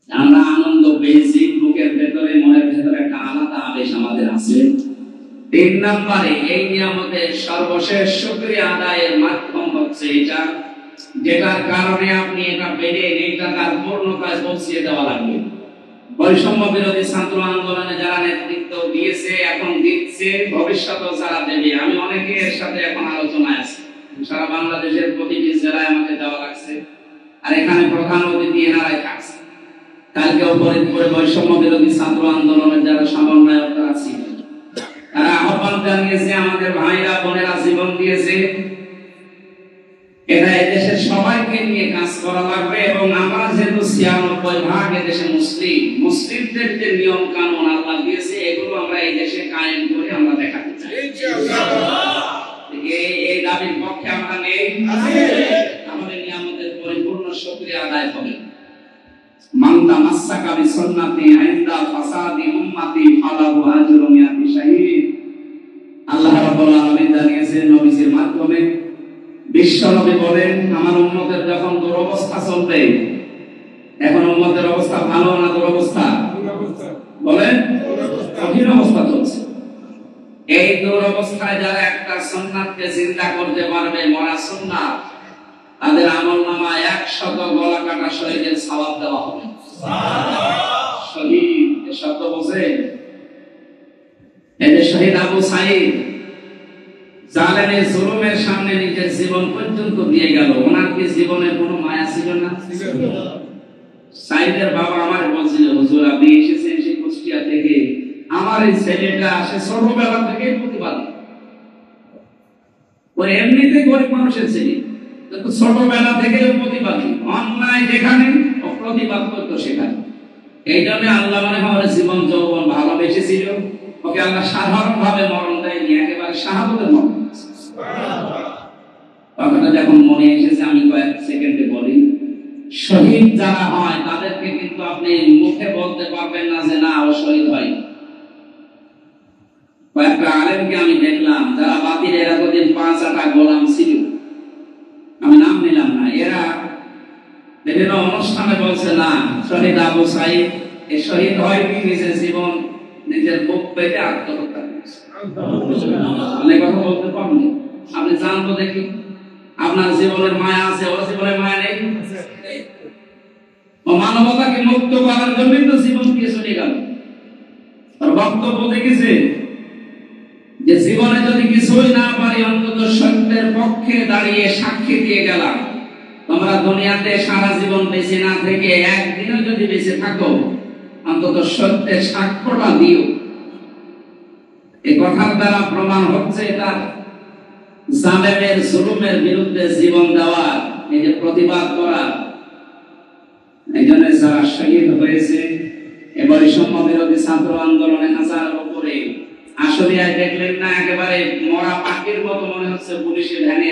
আমরা আনন্দ পেয়েছি, বুকের ভেতরে মনের ভেতরে একটা আলাদা আবেশ আমাদের আছে। 3 নম্বরে এই নিয়ামতের সর্বশেষ শুকরিয়া আদায়ের মাধ্যম হচ্ছে এটা, যেটার কারণে আপনি এটা পেলে এটা তার পূর্ণতায় পৌঁছিয়ে দেওয়া লাগবে। বৈষম্য বিরোধী ছাত্র আন্দোলনে যারা নেতৃত্ব দিয়েছে, এখন দিচ্ছে, ভবিষ্যতেও যারা দেবে, আমি অনেকের সাথে এখন আলোচনায় আছি। সারা বাংলাদেশের প্রতিটি জেলায় আমাকে দেওয়া লাগছে, আর এখানে প্রধান অতিথি এনারাই থাকছে। কালকে ফরিদপুরে বৈষম্য বিরোধী ছাত্র আন্দোলনের যারা সমন্বয়করা আছে তারা আহ্বান জানিয়েছে, আমাদের ভাইরা বোনেরা জীবন দিয়েছে, এটা এদেশের সবাইকে নিয়ে কাজ করা লাগবে। এবং আমরা যেহেতু 96% এদেশে মুসলিম, মুসলিমদের যে নিয়ম কানুন আল্লাহ দিয়েছে এগুলো আমরা এই দেশে কায়েম করে আমরা দেখাতে চাই। এই দাবির পক্ষে আমরা নেই, আমাদের নিয়ামতের পরিপূর্ণ শুকরিয়া আদায় হবে। মান তামাসসাকা বিসুন্নতি ইনদা ফাসাদি উম্মতি ফালাহু আজরু মিয়াতি শাহীদ। আল্লাহ রাব্বুল আলামিন জানিয়েছেন নবীর মাধ্যমে, বিশ্ব নবী বলেন আমার উম্মতের যখন দুরবস্থা চলবে, এখন উম্মতের অবস্থা ভালো না দুরবস্থা? বলেন কঠিন অবস্থা চলছে। এই দুরবস্থায় যারা একটা সুন্নাতকে জিন্দা করতে পারবে, মরা সুন্নাত, তাদের আমলনামায় 100 গলা কাটা শহীদের সওয়াব দেওয়া হবে। শহীদ এর শব্দ বোঝেন? এই যে শহীদ আবু সাঈদ জালেমের জুলুমের সামনে নিজের জীবন পর্যন্ত দিয়ে গেল, ওনার কি জীবনের কোনো মায়া ছিল না? সাঈদের বাবা আমার বলছিল, হুজুর আপনি এসেছেন সেই কুষ্টিয়া থেকে, আমার এই ছেলেটা সে ছোটবেলা থেকে প্রতিবাদী, ও এমনিতে গরিব মানুষের ছেলে, কিন্তু ছোটবেলা থেকে প্রতিবাদী, অন্যায় যেখানে ও প্রতিবাদ করতো সেখানে। এই জন্য আল্লাহ মনে হয় জীবন যৌবন ভালোবেসেছিল, ওকে আল্লাহ সাধারণ ভাবে মরণ দেয়নি, একেবারে শাহাদাতের মরণ। কথাটা যখন মনে এসেছে আমি কয়েক সেকেন্ডে বলি, শহীদ যারা হয় তাদেরকে কিন্তু আপনি মুখে বলতে পারবেন না যে না ও শহীদ হয়। কয়েকটা আলেমকে আমি দেখলাম যারা বাতিলের এতদিন 5-8 গোলাম ছিল, আমি নাম নিলাম না, এরা বিভিন্ন অনুষ্ঠানে বলছে না শহীদ আবু সাইদ এ শহীদ হয়নি, নিজের জীবন নিজের বুক পেতে আত্মহত্যা করেছে। অনেক কথা বলতে পারবেন, আপনি জানতো দেখি আপনার জীবনের মায়া আছে, ওর জীবনের মায়া নেই। ও মানবতাকে মুক্ত করার জন্যই তো জীবন দিয়ে চলে গেল। আর বক্তব্য দেখেছে যে জীবনে যদি কিছুই না পারি অন্তত সত্যের পক্ষে দাঁড়িয়ে সাক্ষী দিয়ে গেলাম। তোমরা দুনিয়াতে সারা জীবন বেঁচে না থেকে একদিনও যদি বেঁচে থাকো অন্তত সত্যের সাক্ষ্যটা দিও। এই কথার দ্বারা প্রমাণ হচ্ছে এটা জালেমের জুলুমের বিরুদ্ধে জীবন দেওয়া, এই যে প্রতিবাদ করা। এই জন্য যারা শহীদ হয়েছে এবারে বৈষম্য বিরোধী ছাত্র আন্দোলনে হাজারের উপরে, আসলে দেখলেন না একেবারে মরা পাখির মতো মনে হচ্ছে পুলিশের ভ্যানে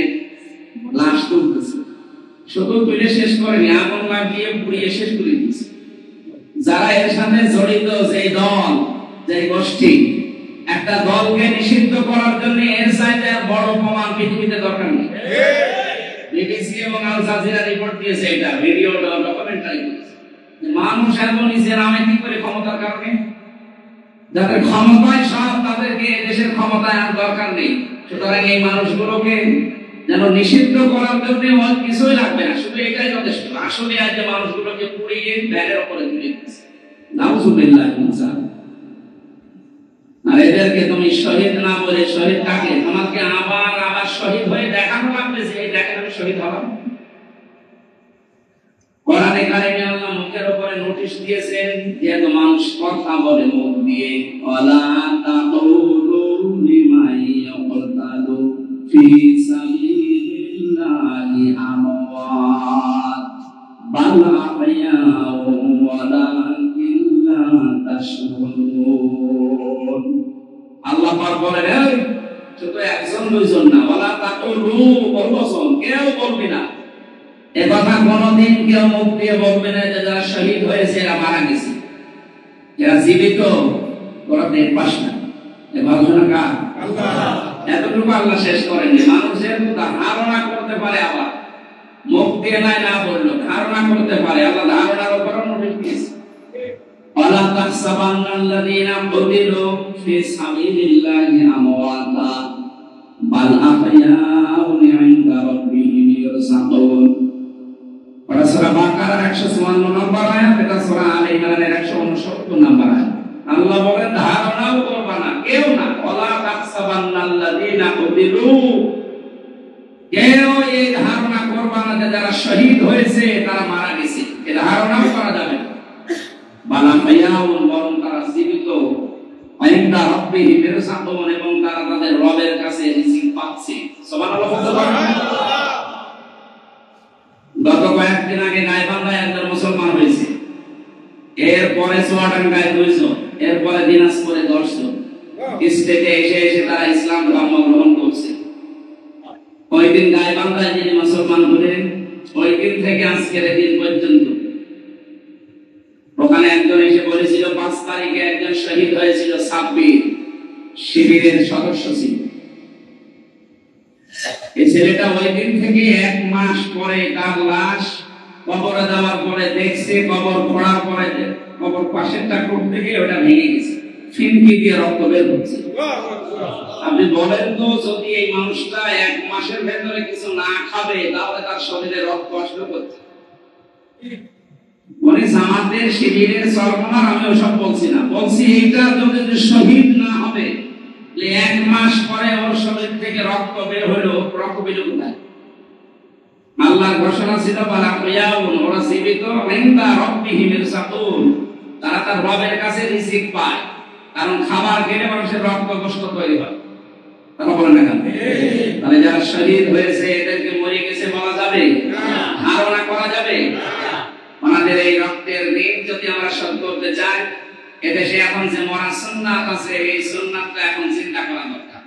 লাশ তুলতেছে। শুধু তুলে শেষ করেনি, আগুন লাগিয়ে পুড়িয়ে শেষ করে দিয়েছে। যারা এর সাথে জড়িত, যে দল, যে গোষ্ঠী, একটা দলকে নিষিদ্ধ করার জন্য এর চাইতে বড় প্রমাণ পৃথিবীতে দরকার নেই। বিবিসি এবং আল জাজিরা রিপোর্ট দিয়েছে, এটা ভিডিও ডকুমেন্টারি করেছে। মানুষ এত নিজের নামে কি করে ক্ষমতার কারণে, যাদের ক্ষমতায় সব তাদেরকে দেশের ক্ষমতায় আর দরকার নেই। সুতরাং এই মানুষগুলোকে যেন নিষিদ্ধ করার জন্য আর কিছুই লাগবে না, শুধু এটাই যথেষ্ট। আসলে আজ যে মানুষগুলোকে পুড়িয়ে ব্যানের উপরে তুলে দিচ্ছে, নাউজুবিল্লাহ। আর এদেরকে তুমি শহীদ না বলে, শহীদ কাকে, তোমাকে আবার আবার শহীদ হয়ে দেখানো লাগবে যে এই দেখেন আমি শহীদ হলাম। কোরআনে কারিমে আল্লাহ মুখের উপরে নোটিশ দিয়েছেন যে তো মানুষ কথা বলে মুখ দিয়ে, ওয়ালা তাকুলু লিমান ইয়াকতালু ফি সাবিলিল্লাহি আমওয়াত বাল আহয়াউ ওয়ালাকিন লা তাশউরুন। আল্লাহ পাক বলেন, এই শুধু একজন দুইজন না, ওয়ালা তাকুলু বহুবচন, কেউ বলবি না। এ কথা কোনদিন কেউ মুখ দিয়ে বলবে না যে যারা শহীদ হয়েছে এরা মারা গেছে। যারা জীবিত ওরা দেখ পাস না, এ ভাবনা কার? আল্লাহ। এতটুকু আল্লাহ শেষ করেন যে মানুষের ধারণা করতে পারে, আবার মুখ দিয়ে নাই না বললো ধারণা করতে পারে। আল্লাহ ধারণার উপর নোটিশ দিয়েছে, ওয়ালা তাহসাবান্নাল্লাযীনা কুতিলু ফি সাবিলিল্লাহি আমওয়াতা বাল আহয়াউন ইনদা রাব্বিহিম ইরযাকুন। সূরা বাকারার 154 নম্বর আয়াত, এটা সূরা আলে ইমরানের 169 নম্বর আয়াত। আল্লাহ বলেন ধারণাও করবা না, কেউ না। ওয়ালা তাহসাবান্নাল্লাযীনা কুতিলু, কেউ এই ধারণা করবা না যে যারা শহীদ হয়েছে তারা মারা গেছে, এই ধারণাও করা যাবে না। বালা হায়াউন, বরং তারা জীবিত। ইনদা রাব্বিহিম ইরযাকুন, এবং তারা তাদের রবের কাছে রিজিক পাচ্ছে। সুবহানাল্লাহ বলতে পারেন। গত কয়েকদিন আগে গাইবান্ধায় একজন মুসলমান হয়েছে, এরপরে চুয়াডাঙ্গায় 200, এরপরে দিনাজপুরে 10জন স্টেটে এসে এসে তারা ইসলাম ধর্ম গ্রহণ করছে। ওই দিন গাইবান্ধায় যিনি মুসলমান হলেন, ওই দিন থেকে আজকের দিন পর্যন্ত ওখানে একজন এসে বলেছিল 5 তারিখে একজন শহীদ হয়েছিল, সাব্বির শিবিরের সদস্য ছিল। এই ছেলেটা ওই দিন থেকে 1 মাস পরে তার লাশ কবরে যাওয়ার পরে দেখছে, কবর খোঁড়ার পরে কবর পাশেরটা করতে গিয়ে ওটা ভেঙে গেছে, ফিনকি দিয়ে রক্ত বের হচ্ছে। আপনি বলেন তো, যদি এই মানুষটা 1 মাসের ভেতরে কিছু না খাবে তাহলে তার শরীরে রক্ত আসবে কোথায়? মানে জামাতের শিবিরের সরকার, আমি ওসব বলছি না, বলছি এইটা যদি শহীদ না হবে 1 মাস পরে ওর শরীর থেকে রক্ত বের হলো, রক্ত বের কোথায়? আল্লাহর ঘোষণা ছিল বালা হায়াউন, ওরা জীবিত। ইনদা রাব্বিহিম ইরযাকুন, তারা তার রবের কাছে রিজিক পায়। কারণ খাবার খেলে মানুষের রক্ত কষ্ট তৈরি হয়। তারা বলেন না কেন? তাহলে যারা শহীদ হয়েছে এদেরকে মরে গেছে বলা যাবে না, ধারণা করা যাবে না। আমাদের এই রক্তের ঋণ যদি আমরা শোধ করতে চাই, এদেশে এখন যে মরা সুন্নাত আছে, এই সুন্নাতটা এখন চিন্তা করা দরকার।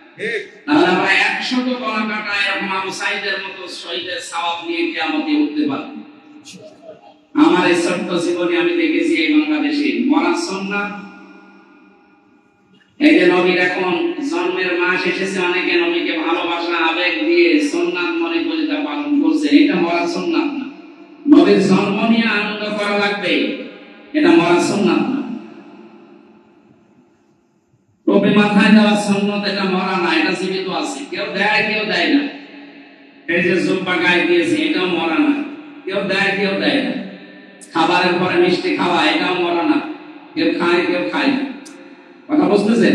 তাহলে আমরা 100 গলা কাটা এরকম আবু সাইদের মতো শহীদের সওয়াব নিয়ে কিয়ামতে উঠতে পারবো। আমার এই ছোট্ট জীবনে আমি দেখেছি এই বাংলাদেশে মরা সুন্নাত। এই যে নবীর এখন জন্মের মাস এসেছে, অনেকে নবীকে ভালোবাসা আবেগ দিয়ে সুন্নাত মনে করে তা পালন করছে, এটা মরা সুন্নাত না। নবীর জন্ম নিয়ে আনন্দ করা লাগবে, এটা মরা সুন্নাত না। টুপি মাথায় দেওয়া সুন্নাত, এটা মরা না, এটা জীবিত আছে। কেউ দেয় কেউ দেয় না। এই যে জুব্বা গায়ে দিয়েছে, এটাও মরা না, কেউ দেয় কেউ দেয় না। খাবারের পরে মিষ্টি খাওয়া, এটাও মরা না, কেউ খায় কেউ খায় না। কথা বুঝতেছেন?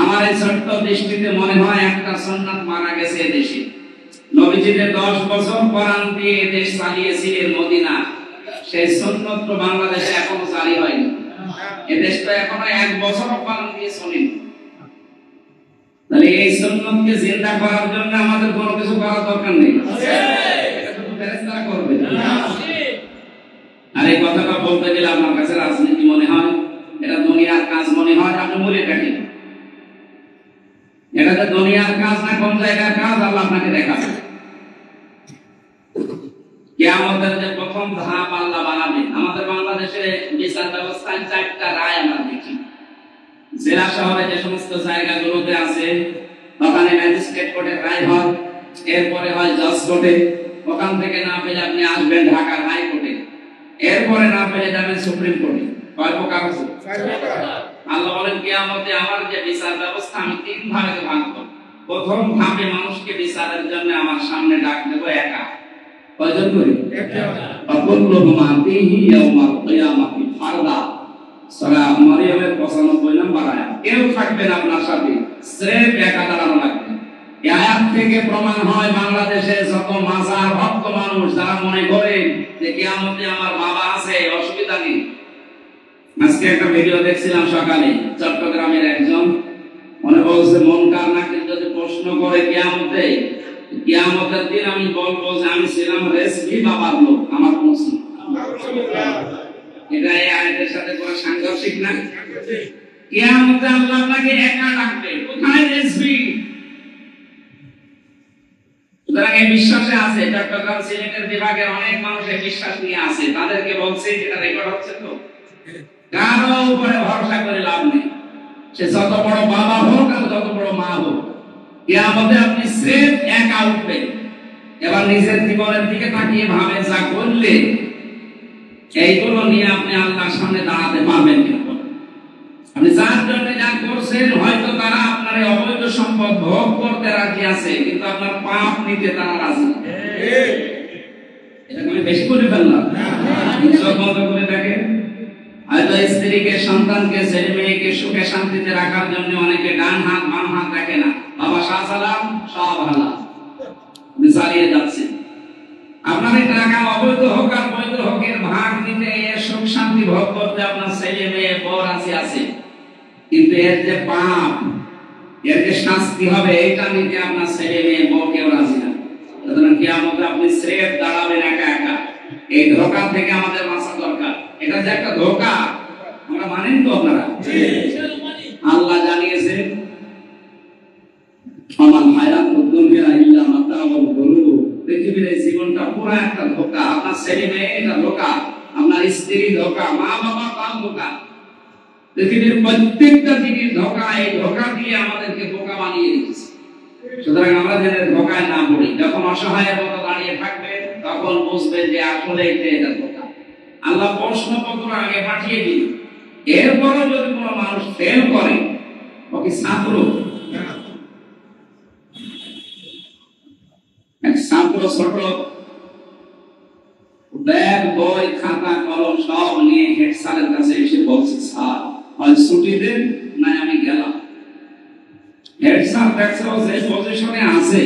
আমার এই ছোট্ট দৃষ্টিতে মনে হয় একটা সুন্নাত মারা গেছে এদেশে। নবীজি যে 10 বছর কোরআন দিয়ে দেশ চালিয়েছিলেন মদিনা, সেই সুন্নাত তো বাংলাদেশে এখনো জারি হয়নি। এদেশ তো এখনো 1 বছরও কোরআন দিয়ে চলেনি। তাহলে এই সুন্নাতকে জিন্দা করার জন্য আমাদের কোনো কিছু করার দরকার নেই, এটা তো ফেরেশতারা করবে। আর এই কথাটা বলতে গেলে আমার কাছে রাজনীতি মনে হয়, এটা দুনিয়ার কাজ মনে হয়। আপনি মরে থাকেন, এটা তো দুনিয়ার কাজ না, কোন জায়গার কাজ আল্লাহ আপনাকে দেখাবে। কিয়ামতের যে প্রথম ধাপ আল্লাহ বানাবে। আমাদের বাংলাদেশে বিচার ব্যবস্থায় 4টা রায় আমরা দেখি। জেলা শহরে যে সমস্ত জায়গাগুলোতে আছে, ওখানে ম্যাজিস্ট্রেট কোর্টের রায় হয়, এরপরে হয় জজ কোর্টে, ওখান থেকে না পেলে আপনি আসবেন ঢাকার হাই কোর্টে, এরপরে না পেলে যাবেন সুপ্রিম কোর্টে। কয় প্রকার আছে? 4 প্রকার। আল্লাহ বলেন কিয়ামতে আমার যে বিচার ব্যবস্থা আমি 3 ভাগে ভাগ করব। প্রথম ধাপে মানুষকে বিচারের জন্য আমার সামনে ডাক দেব একা। কয়জন করে? একা। আকুল্লুহুম আতিহি ইয়াউমাল কিয়ামাতি ফারদা। সূরা মারিয়ামের 95 নম্বর আয়াত। কেউ থাকবে না আপনার সাথে, স্রেফ একা দাঁড়ানো লাগবে। এই আয়াত থেকে প্রমাণ হয় বাংলাদেশে যত মাজার ভক্ত মানুষ যারা মনে করে যে কিয়ামতে আমার বাবা আছে, অসুবিধা নেই। আজকে একটা ভিডিও দেখছিলাম সকালে, চট্টগ্রামের একজন মনে বলছে মুনকার নাকির যদি প্রশ্ন করে কিয়ামতের দিন আমি বলবো যে আমি ছিলাম রেসবি বাবার লোক, আমার মুসলিম। এটা এই আয়াতের সাথে পুরো সাংঘর্ষিক না? কিয়ামতে আল্লাহ আপনাকে একা ডাকবে, কোথায় রেসবি? সুতরাং এই বিশ্বাসে আছে, চট্টগ্রাম সিলেটের বিভাগের অনেক মানুষ এই বিশ্বাস নিয়ে আছে। তাদেরকে বলছে, যেটা রেকর্ড হচ্ছে তো, কারো উপরে ভরসা করে লাভ নেই। সে যত বড় বাবা হোক আর যত বড় মা হোক, কিয়ামতে আপনি স্রেফ একা উঠবেন। এবার নিজের জীবনের দিকে তাকিয়ে ভাবে যা করলে এইগুলো নিয়ে আপনি আল্লাহর সামনে দাঁড়াতে পারবেন কিনা। আপনি যার জন্য যা করছেন, হয়তো তারা আপনার এই অবৈধ সম্পদ ভোগ করতে রাজি আছে, কিন্তু আপনার পাপ নিতে তারা রাজি না। এটা আমি বেশি করে ফেললাম, সব বন্ধ করে দেখেন। হয়তো স্ত্রীকে, সন্তানকে, ছেলে মেয়েকে সুখে শান্তিতে রাখার জন্য অনেকে ডান হাত বাম হাত রাখে না। বাবা শাহ সালাম সব হালাল চালিয়ে যাচ্ছে। আপনার এই টাকা অবৈধ হোক আর বৈধ হোক, এর ভাগ নিতে, এর সুখ শান্তি ভোগ করতে আপনার ছেলে মেয়ে বর আছে, কিন্তু এর যে পাপ, এর যে শাস্তি হবে, এটা নিতে আপনার ছেলে মেয়ে বউ কেউ রাজি না। সুতরাং কিয়ামতে আপনি স্রেফ দাঁড়াবেন একা একা। এই ধোঁকা থেকে আমাদের বাঁচা দরকার। এটা যে একটা ধোঁকা, আমরা মানেন তো আপনারা? আল্লাহ জানিয়েছে আমার হায়াতুদ দুনিয়া ইল্লা মাতাউল গুরুর। পৃথিবীর এই জীবনটা পুরো একটা ধোঁকা। আপনার ছেলে মেয়ে এটা ধোঁকা, আপনার স্ত্রী ধোঁকা, মা বাবা তার ধোঁকা, পৃথিবীর প্রত্যেকটা জিনিস ধোঁকা। এই ধোঁকা দিয়ে আমাদেরকে বোকা বানিয়ে দিয়েছে। সুতরাং আমরা যেন ধোঁকায় না পড়ি। যখন অসহায়ের মতো দাঁড়িয়ে থাকবে, তখন বুঝবেন যে আসলে এটা ধোঁকা। আল্লাহ প্রশ্নপত্র আগে পাঠিয়ে দিন, এরপরও যদি কোনো মানুষ ফেল করে, ওকে ছাত্র, এক ছাত্র ছোট ব্যাগ, বই, খাতা, কলম সব নিয়ে হেড স্যারের কাছে এসে বলছে, স্যার হয় ছুটি দেন, না আমি গেলাম। হেড স্যার দেখছে ও যে পজিশনে আছে,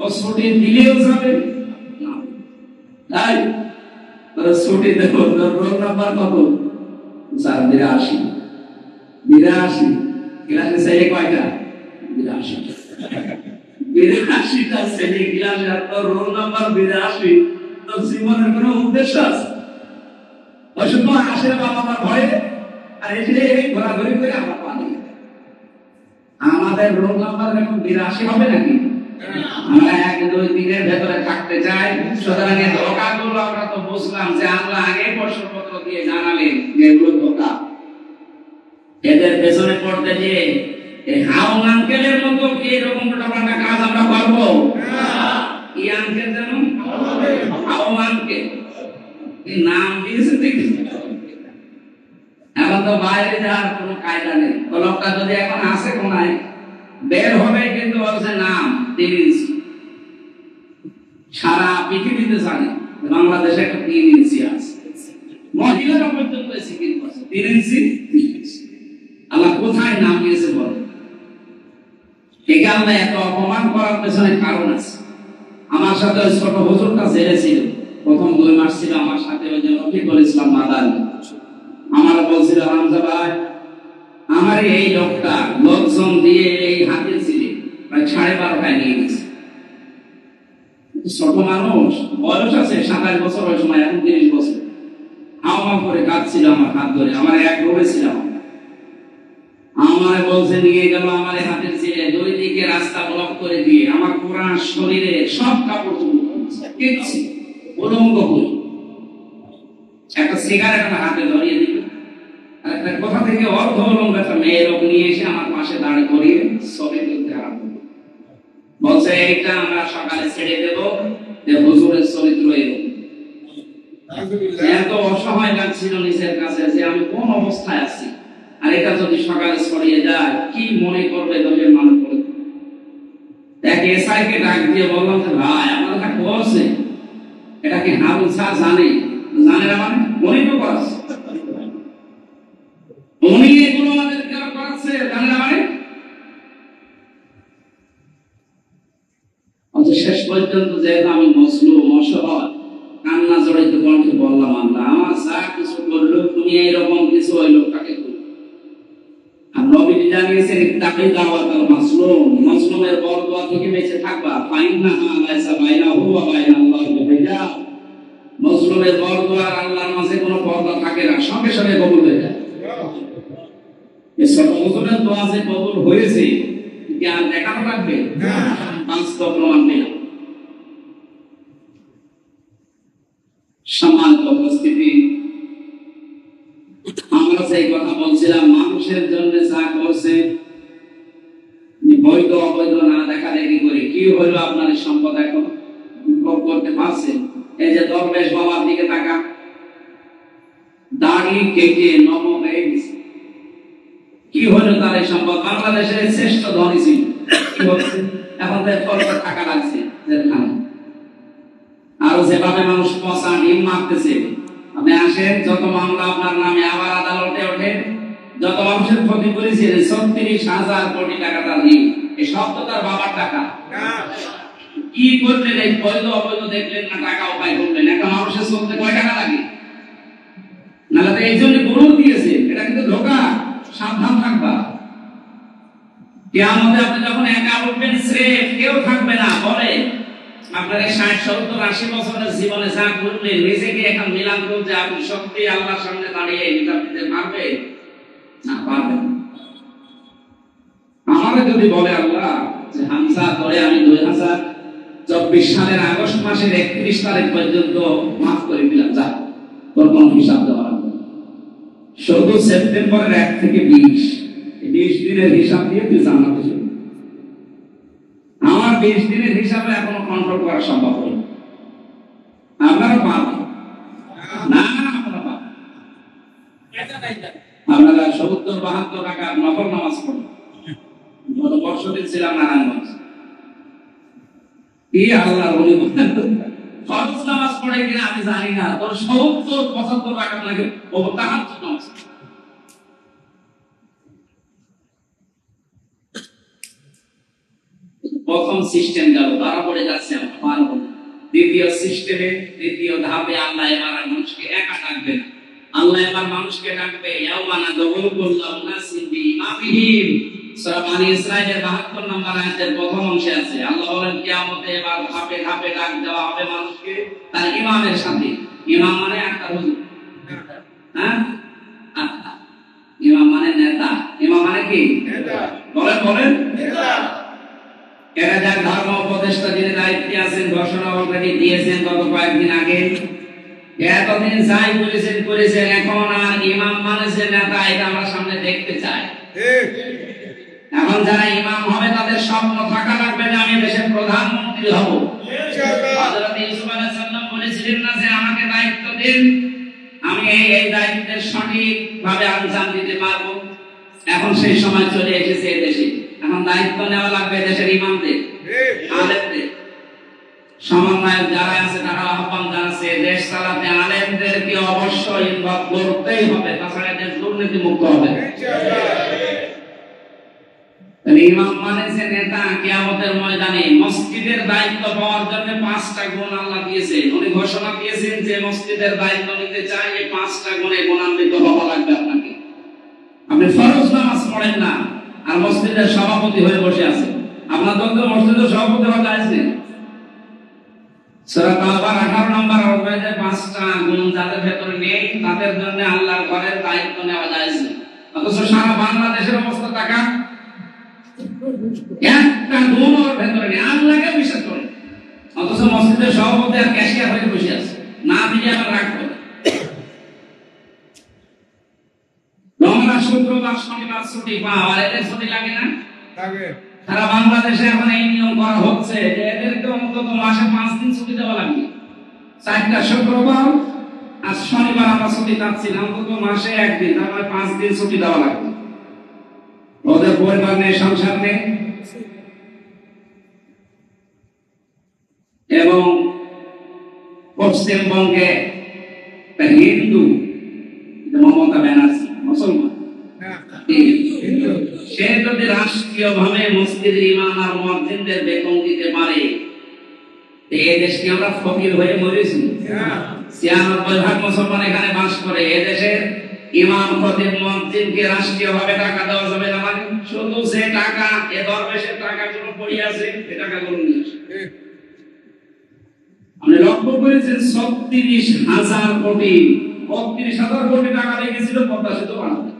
ও ছুটি দিলেও যাবে না, তাই ছুটি দেব। রোল নাম্বার কত? স্যার 82। ক্লাসে ছেলে কয়টা? 82টা ছেলে ক্লাসে, আর তোর রোল নাম্বার 82। তোর জীবনের কোনো উদ্দেশ্য আছে? ওই শুধু আসে বাবা মার ভয়ে, আর এসে ঘোরাঘুরি করে আমার পানি। আমাদের রোল নাম্বার এখন 82 হবে নাকি? আমরা 1 2 3 এর ভেতরে থাকতে চাই। সুতরাং এই ধোঁকাগুলো আমরা তো বুঝলাম যে আমরা আগে প্রশ্নপত্র দিয়ে জানালেন যে এগুলো ধোঁকা। এদের পেছনে পড়তে যে এই হাউ আঙ্কেলের মতো কি এরকম একটা কাজ আমরা করবো? কি আঙ্কেল জানো? হাউ আঙ্কেল এই নাম দিয়েছে দেখি। এখন তো বাইরে যাওয়ার কোনো কায়দা নেই। লোকটা যদি এখন আসে কোনায় বের হবে কিন্তু বলছে নাম 3 ইঞ্চি। সারা পৃথিবীতে জানে বাংলাদেশে একটা 3 ইঞ্চি আছে। মহিলারা পর্যন্ত সিকিম করছে 3 ইঞ্চি। আল্লাহ কোথায় নাম দিয়েছে বল? এই আল্লাহ এত অপমান করার পেছনে কারণ আছে। আমার সাথে ওই ছোট হুজুরটা জেলে ছিল, প্রথম 2 মাস ছিল আমার সাথে। ওই যে রফিকুল ইসলাম মাদানী আমার বলছিল, হামজা ভাই আমার এই লোকটা লোকজন দিয়ে এই হাতে ছিল প্রায় 12:30 নিয়ে গেছে। ছোট মানুষ, বয়স আছে 27 বছর, ওই সময় এখন 30 বছর। হাওয়া করে কাঁদছিল আমার হাত ধরে। আমার এক রোডে ছিলাম, আমার বলছে নিয়ে গেল আমার হাতের ছেলে 2 দিকে রাস্তা ব্লক করে দিয়ে আমার পুরো শরীরে সব কাপড় কেটেছে, উলঙ্গ হয়ে। একটা সিগারেট আমার হাতে ধরিয়ে দিল, আর একটা কোথা থেকে অর্ধ উলঙ্গ একটা মেয়ের লোক নিয়ে এসে আমার পাশে দাঁড় করিয়ে ছবি তুলতে আরম্ভ করল। বলছে এইটা আমরা সকালে ছেড়ে দেব, যে হুজুরের চরিত্র এরকম। এত অসহায় লাগছিল নিজের কাছে যে আমি কোন অবস্থায় আছি, আর এটা যদি সকালে ছড়িয়ে যায় কি মনে করবে দলের মানুষ? এক এসআই কে ডাক দিয়ে বললাম যে ভাই আপনারা এটা করছে, এটা কি হারুন স্যার জানে? জানে না মানে উনি তো করাচ্ছে, উনি এগুলো আমাদের কেন করাচ্ছে জানে না মানে? শেষ পর্যন্ত যেহেতু আমি মসলুম অসহায় কান্না জড়িত কণ্ঠে বললাম, আল্লাহ আমার যা কিছু করলো তুমি এইরকম কিছু ওই লোকটাকে করো। আর নবীজি জানিয়েছেন ইত্তাকি দাওয়াতাল মাসলুম, মাসলুমের বরদোয়া থেকে বেঁচে থাকবা। ফাইন্নাহা লাইসা বাইনাহু ওয়া বাইনাল্লাহি হিজাব, মাসলুমের বরদোয়া আর আল্লাহর মাঝে কোনো পর্দা থাকে না, সঙ্গে সঙ্গে কবুল হয়ে যায়। এই ছোট হুজুরের দোয়া যে কবুল হয়েছে কি আর দেখানো লাগবে? না, বাস্তব প্রমাণ নেই। সম্মানিত উপস্থিতি, আমরা সেই কথা বলছিলাম মানুষের জন্য যা করছে বৈধ অবৈধ না দেখা দেখি করে কি হলো আপনার সম্পদ এখন ভোগ করতে পারছেন? এই যে দরবেশ বাবার দিকে তাকা, দাড়ি কেটে নম হয়ে গেছে। কি হলো তার এই সম্পদ? বাংলাদেশের শ্রেষ্ঠ ধনী ছিল, কি হচ্ছে এখন? তার টাকা লাগছে আর যেভাবে মানুষ পচা ডিম মারতেছে। আপনি আসেন, যত মামলা আপনার নামে আবার আদালতে ওঠে, যত মানুষের ক্ষতি করেছিলেন 36,000 কোটি টাকা তার ঋণ, এই সব তো তার বাবার টাকা। কি করলেন? এই বৈধ অবৈধ দেখলেন না, টাকা উপায় করলেন। একটা মানুষের চলতে কয় টাকা লাগে? নাহলে তো এই জন্য গরু দিয়েছে, এটা কিন্তু ধোঁকা, সাবধান থাকবা। কিয়ামতে আপনি যখন একা উঠবেন, স্রেফ কেউ থাকবে না। বলে আপনার 60, 70, 80 বছরের জীবনে যা করলেন, নিজেকে এখন মিলান করতে আপনি সত্যি আল্লাহর সামনে দাঁড়িয়ে হিসাব দিতে পারবেন না? পারবেন। আমাদের যদি বলে আল্লাহ যে হামজা করে আমি 2024 সালের আগস্ট মাসের 31 তারিখ পর্যন্ত মাফ করে দিলাম, যা তোর কোন হিসাব দেওয়া লাগবে, শুধু সেপ্টেম্বরের 1 থেকে 20 দিনের হিসাব দিয়ে তুই জানাতে চাই। আমার 20 দিনের হিসাবে এখনো কন্ট্রোল করা সম্ভব হয়নি। আপনারা পাবেন না, আপনারা 70-72 টাকা নফল নামাজ পড়েন। গত বছর ছিলাম নারায়ণগঞ্জ, কি আল্লাহর ওলি ফরজ নামাজ পড়ে কিনা আমি জানি না, তোর 70-75 টাকা লাগে ও তাহাজ্জুদ নামাজ। প্রথম সিস্টেম গেল, তারা পড়ে যাচ্ছে আমরা পারবো না। দ্বিতীয় সিস্টেমে, দ্বিতীয় ধাপে আল্লাহ এবার মানুষকে একা ডাকবে না, আল্লাহ এবার মানুষকে ডাকবে ইয়াওমানা দুউকুল্লাহু নাসিন বিইমামিহিম। সূরা বনী ইসরাঈলের 72 নম্বর আয়াতের প্রথম অংশে আছে। আল্লাহ বলেন কিয়ামতে এবার ধাপে ধাপে ডাক দেওয়া হবে মানুষকে তার ইমামের সাথে। ইমাম মানে একটা হুজুর, হ্যাঁ, ইমাম মানে নেতা। ইমাম মানে কি? নেতা। বলেন বলেন যিনি দায়িত্বে আছেন ঘোষণা অলরেডি দিয়েছেন গত কয়েকদিন আগে। এতদিন যাই করেছেন, এখন আর ইমাম মানেছেন নেতা, এটা আমরা সামনে দেখতে চাই। এখন যারা ইমাম হবে তাদের স্বপ্ন থাকা লাগবে যে আমি দেশের প্রধানমন্ত্রী হব। হযরত ইউসুফ আলাইহিস সালাম বলেছিলেন না যে আমাকে দায়িত্ব দিন, আমি এই দায়িত্বের সঠিকভাবে আঞ্জাম দিতে পারবো। এখন সেই সময় চলে এসেছে এই দেশে। এখন দায়িত্ব নেওয়া লাগবে দেশের ইমামদের, আলেমদের। সমন্বয়ক যারা আছে তারা আহ্বান জানাচ্ছে দেশ চালাতে আলেমদেরকে অবশ্যই ইনভলভ করতেই হবে, তাছাড়া দেশ দুর্নীতি মুক্ত হবে। ইমাম মানে যে নেতা, কিয়ামতের ময়দানে মসজিদের দায়িত্ব পাওয়ার জন্য 5টা গুণ আল্লাহ দিয়েছেন। উনি ঘোষণা দিয়েছেন যে মসজিদের দায়িত্ব নিতে চাই এই 5টা গুণে গুণান্বিত হওয়া লাগবে আপনাকে। আপনি ফরজ নামাজ পড়েন না আর মসজিদের সভাপতি হয়ে বসে আছেন, আপনার তো মসজিদের সভাপতি হওয়া যায় না। সূরা তাওবার 18 নম্বর অধ্যায়ে 5টা গুণ যাদের ভেতরে নেই তাদের জন্য আল্লাহর ঘরের দায়িত্ব নেওয়া যায় না। অথচ সারা বাংলাদেশের অবস্থা টাকা একটা গুণ ওর ভেতরে নেই, আল্লাহকে বিশ্বাস করে, অথচ মসজিদের সভাপতি আর ক্যাশিয়ার হয়ে বসে আছে, না দিলে আবার রাগ করে। রমজান, শুক্রবার, শনিবার ছুটি পাওয়া, আর এদের ছুটি লাগে না? লাগে। সারা বাংলাদেশে এখন এই নিয়ম করা হচ্ছে যে এদেরকে অন্তত মাসে 5 দিন ছুটি দেওয়া লাগবে। 4টা শুক্রবার আর শনিবার আমরা ছুটি পাচ্ছিলাম, অন্তত মাসে 1 দিন, তার মানে 5 দিন ছুটি দেওয়া লাগবে। ওদের পরিবার নেই, সংসার নেই, এবং পশ্চিমবঙ্গে হিন্দু মমতা ব্যানার্জি মুসলমান, সে যদি রাষ্ট্রীয় ভাবে মসজিদের ইমাম আর মুয়াজ্জিনদের বেতন দিতে পারে, এই দেশকে আমরা ফকির হয়ে মরেছি। 96% মুসলমান এখানে বাস করে। এই দেশের ইমাম, খতিব, মুয়াজ্জিনকে রাষ্ট্রীয় ভাবে টাকা দেওয়া যাবে না, মানে শুধু সে টাকা, এ দরবেশের টাকাগুলো পড়ে আছে, এই টাকাগুলো নিয়ে আসে। আপনি লক্ষ্য করেছেন 36,000 কোটি, 32,000 কোটি টাকা লেগেছিল পদ্মা সেতু বানাতে।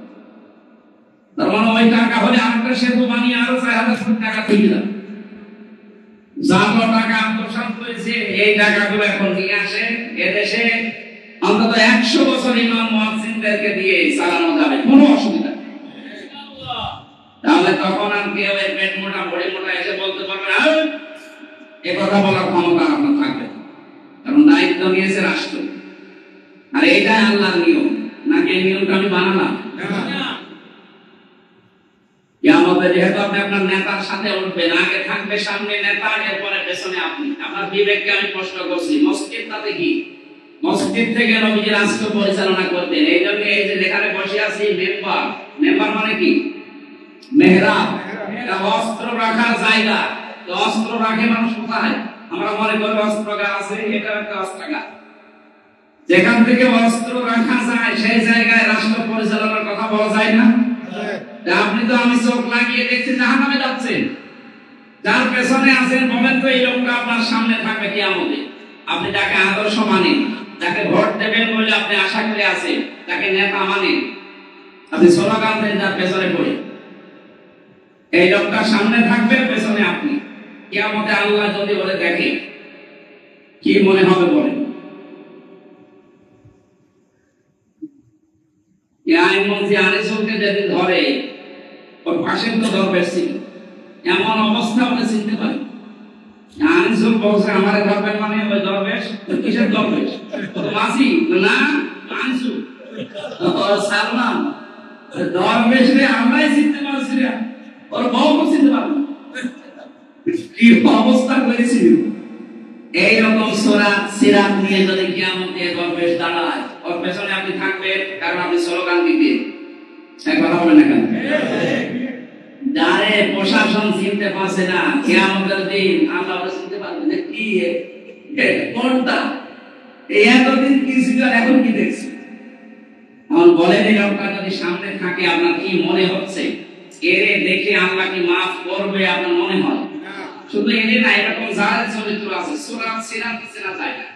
তার মানে ওই টাকা হলে আরেকটা সেতু বানিয়ে আরো 4,000 কোটি টাকা তৈরি হবে। যত টাকা আত্মসাৎ হয়েছে এই টাকাগুলো এখন নিয়ে আসে এদেশে অন্তত 100 বছর ইমাম মুয়াজ্জিনদেরকে দিয়ে চালানো যাবে, কোনো অসুবিধা নেই। তাহলে তখন আর কেউ এই পেট মোটা বড়ি মোটা এসে বলতে পারবে না, এই কথা বলার ক্ষমতা আপনার থাকবে, কারণ দায়িত্ব নিয়েছে রাষ্ট্র। আর এইটাই আল্লাহর নিয়ম, নাকি এই নিয়মটা আমি বানালাম? কিয়ামতে যেহেতু আপনি আপনার নেতার সাথে উঠবেন, আগে থাকবে সামনে নেতা, এরপরে পেছনে আপনি। আপনার বিবেককে আমি প্রশ্ন করছি, মসজিদ তাতে কি? মসজিদ থেকে নবীজি রাষ্ট্র পরিচালনা করতেন। এই জন্য এই যে যেখানে বসে আছি মেম্বার, মেম্বার মানে কি? মেহরাব, এটা অস্ত্র রাখার জায়গা। তো অস্ত্র রাখে মানুষ কোথায়? আমরা মনে করি অস্ত্রাগার আছে, এটা একটা অস্ত্রাগার। যেখান থেকে অস্ত্র রাখা যায় সেই জায়গায় রাষ্ট্র পরিচালনার কথা বলা যায় না? আপনি তো আমি চোখ লাগিয়ে দেখছি জাহান্নামে যাচ্ছেন, যার পেছনে আছেন বলেন তো এই লোকটা আপনার সামনে থাকবে কিয়ামতে। আপনি যাকে আদর্শ মানেন, যাকে ভোট দেবেন বলে আপনি আশা করে আছেন, যাকে নেতা মানেন, আপনি স্লোগান দেন যার পেছনে পড়ে, এই লোকটা সামনে থাকবে, পেছনে আপনি। কিয়ামতে আল্লাহ যদি বলে দেখে, কি মনে হবে বলেন? আইনমন্ত্রী আনিসুলকে যদি ধরে, ওর পাশে তো দরবেশ ছিল, এমন অবস্থা আমরা চিনতে পারি। আনিসুল বলছে আমার ধরবেন মানে ওই দরবেশ, কিসের দরবেশ? মাসি না আনিসুল সালমান দরবেশ রে, আমরাই চিনতে পারছি না, ওর বউকে চিনতে পারবো। কি অবস্থা করেছিল! এইরকম সুরাত সিরাত নিয়ে যদি কিয়ামতে দরবেশ দাঁড়ায়, ওর পেছনে আপনি থাকবেন, কারণ আপনি স্লোগান দিবেন। এক কথা বলেন না কেন? যারে প্রশাসন চিনতে পারছে না, কিয়ামতের দিন আল্লাহ চিনতে পারবে যে কি কোনটা, এই এতদিন কি ছিল এখন কি দেখছি। এখন বলেন এই লোকটা যদি সামনে থাকে আপনার কি মনে হচ্ছে? এরে দেখে আল্লাহ কি মাফ করবে আপনার মনে হয়? শুধু এনে না, এরকম যার চরিত্র আছে সুরাত সিরাত চেনা যায় না,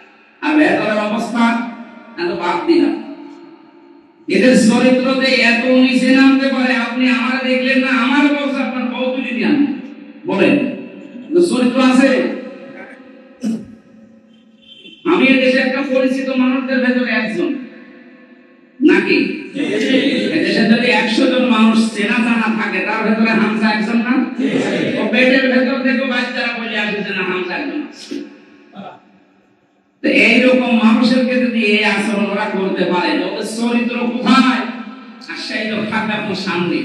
আর ভেতরের অবস্থা এত বাদ দিলাম। এদের চরিত্রতে এত নিচে নামতে পারে, আপনি আমার দেখলেন না, আমার বলছে আপনার বউ তুলে নিয়ে আনবেন, বলেন চরিত্র আছে। একজন নাকি? এদেশে যদি 100 জন মানুষ চেনা জানা থাকে তার ভেতরে হামজা একজন না? ও পেটের ভেতর থেকে বাচ্চারা বলে আসে না হামজা একজন। তো এইরকম মানুষেরকে যদি এই আচরণ ওরা করতে পারে ওদের চরিত্র কোথায়? আর সেই লোক থাকবে আপনার সামনে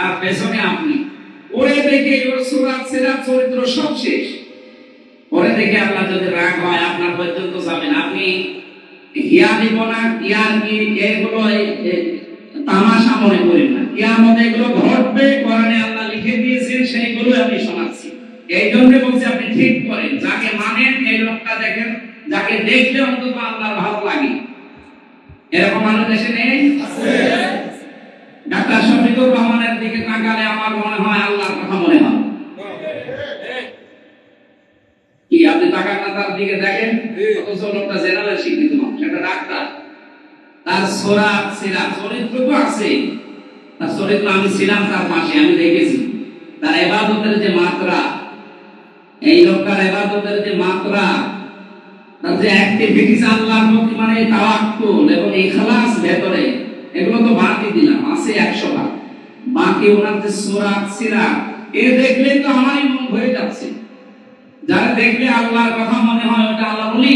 আর পেছনে আপনি, ওরে দেখে ওর সুরাত সিরাত চরিত্র সব শেষ। ওরে দেখে আল্লাহ যদি রাগ হয় আপনার পর্যন্ত যাবেন। আপনি হিয়ালিপনা ইয়ারকি এগুলো তামাশা মনে করেন না, কিয়ামত এগুলো ঘটবে, কোরআনে আল্লাহ লিখে দিয়েছেন, সেইগুলো আমি শোনাচ্ছি। এই জন্য বলছি আপনি ঠিক করেন, যাকে মানেন এই লোকটা দেখেন, যাকে দেখলে অন্তত আল্লাহর ভালো লাগে। এরকম মানুষ দেশে নেই? ডাক্তার শফিকুর রহমানের দিকে তাকালে আমার মনে হয় আল্লাহর কথা মনে হয়। কি আপনি তাকান না তার দিকে দেখেন? অথচ লোকটা জেনারেল শিক্ষিত মানুষ, একটা ডাক্তার। তার সুরাত সিরাত চরিত্র তো আছে, তার চরিত্র আমি ছিলাম তার পাশে, আমি দেখেছি তার ইবাদতের যে মাত্রা, এই লোকটার ইবাদতের যে মাত্রা, তার যে অ্যাক্টিভিটিস আল্লাহর প্রতি মানে তাওয়াক্কুল এবং ইখলাস ভেতরে, এগুলো তো বাকি দিলাম আছে 100 ভাগ। বাকি ওনার যে সুরাত সিরাত এ দেখলে তো আমারই মন ভরে যাচ্ছে। যারা দেখলে আল্লাহর কথা মনে হয় ওটা আল্লাহ বলি।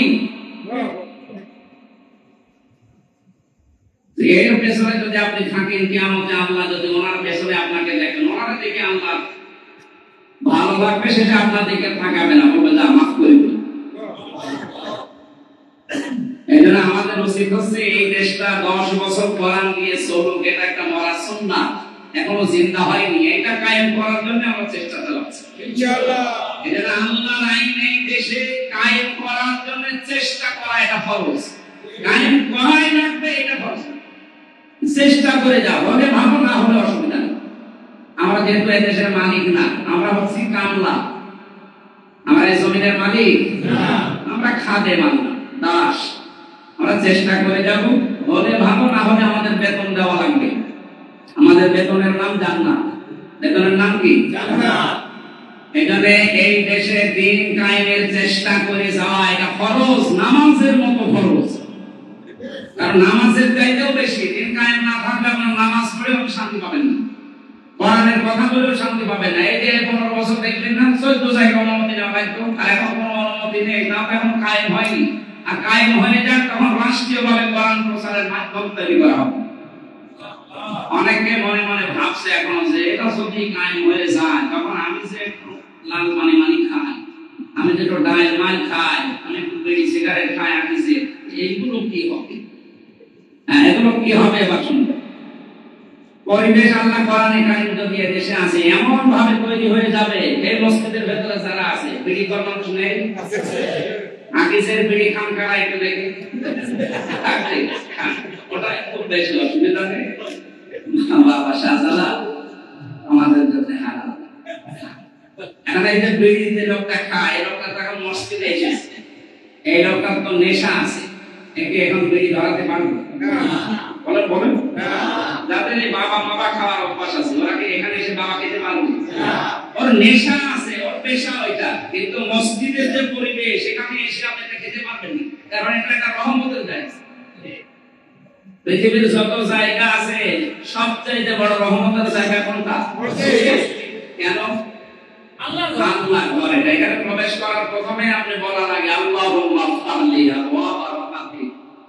এর পেছনে যদি আপনি থাকেন কিয়ামতে আল্লাহ যদি ওনার পেছনে আপনাকে দেখেন, ওনার দিকে আল্লাহ ভালো লাগবে, সেটা আপনার দিকে থাকাবে না, বলবে যা মাফ করে দিন। এই জন্য আমাদের উচিত হচ্ছে এই দেশটা 10 বছর কোরআন দিয়ে চলুক, এটা একটা মরা সুন্নাত, এখনো জিন্দা হয়নি, এটা কায়েম করার জন্য আমরা চেষ্টা চালাচ্ছি ইনশাআল্লাহ। এটা আল্লাহর আইন এই দেশে কায়েম করার জন্য চেষ্টা করা এটা ফরজ, কায়েম করাই লাগবে, এটা ফরজ। চেষ্টা করে যাও, হবে ভালো, না হলে অসুবিধা নেই। আমরা যেহেতু এই দেশের মালিক না, আমরা হচ্ছি কামলা, আমরা এই জমিনের মালিক না, আমরা খাদেম, আমরা দাস। আমরা চেষ্টা করে যাব, হলে ভালো, না হলে আমাদের বেতন দেওয়া লাগবে। আমাদের বেতনের নাম জান্নাত। বেতনের নাম কি? জান্নাত। এখানে এই দেশে দিন কায়েমের চেষ্টা করে যাওয়া এটা ফরজ, নামাজের মতো ফরজ। কারণ নামাজের চাইতেও বেশি, দিন কায়েম না থাকলে আপনার নামাজ পড়েও শান্তি পাবেন না, কোরআনের কথা বলেও শান্তি পাবেন না। এই যে 15 বছর দেখলেন না, 14 জায়গায় অনুমতি নেওয়া লাগতো, আর এখন কোনো অনুমতি নেই, নাম এখন কায়েম হয়নি। আর কায়েম হয়ে যাক তখন রাষ্ট্রীয়ভাবে কোরআন প্রচারের মাধ্যম তৈরি করা হবে। অনেকে মনে মনে ভাবছে এখন যে এটা যদি কায়েম হয়ে যায়, তখন আমি যে লাল পানি খাই, আমি যে একটু ডাল মাল খাই, আমি একটু বিড়ি সিগারেট খাই, আমি যে এইগুলো কি হবে? হ্যাঁ, এগুলো কি হবে? এবার শুনবে পরিবেশ আল্লাহ কোরআনে কারিম যদি দেশে আছে এমন ভাবে তৈরি হয়ে যাবে, এই মসজিদের ভেতরে যারা আছে বিড়ি কর মানুষ নেই, আকিসের বিড়ি খান কারা একটু দেখে, ওটা খুব বেশি অসুবিধা নেই। বাবা শাহজালাল আমাদের জন্য হারাম। এখন এই যে বিড়ি যে লোকটা খায়, এই লোকটা তখন মসজিদে এসেছে, এই লোকটার তো নেশা আছে, একে এখন বিড়ি ধরাতে পারবে বলেন? বলেন যাদের এই বাবা মাবা খাওয়ার অভ্যাস আছে, ওরা কি এখানে এসে বাবা খেতে পারবে? ওর নেশা আছে, ওর পেশা ওইটা, কিন্তু মসজিদের যে পরিবেশ সেখানে এসে আপনি খেতে পারবেন না, কারণ এটা একটা রহমতের জায়গা। পৃথিবীর যত জায়গা আছে সবচেয়ে বড় রহমতের জায়গা কোনটা? কেন? আল্লাহ ঘরে। এখানে প্রবেশ করার প্রথমে আপনি বলার আগে আল্লাহুম্মা আফতাহলি আবওয়াব রাহমাতি,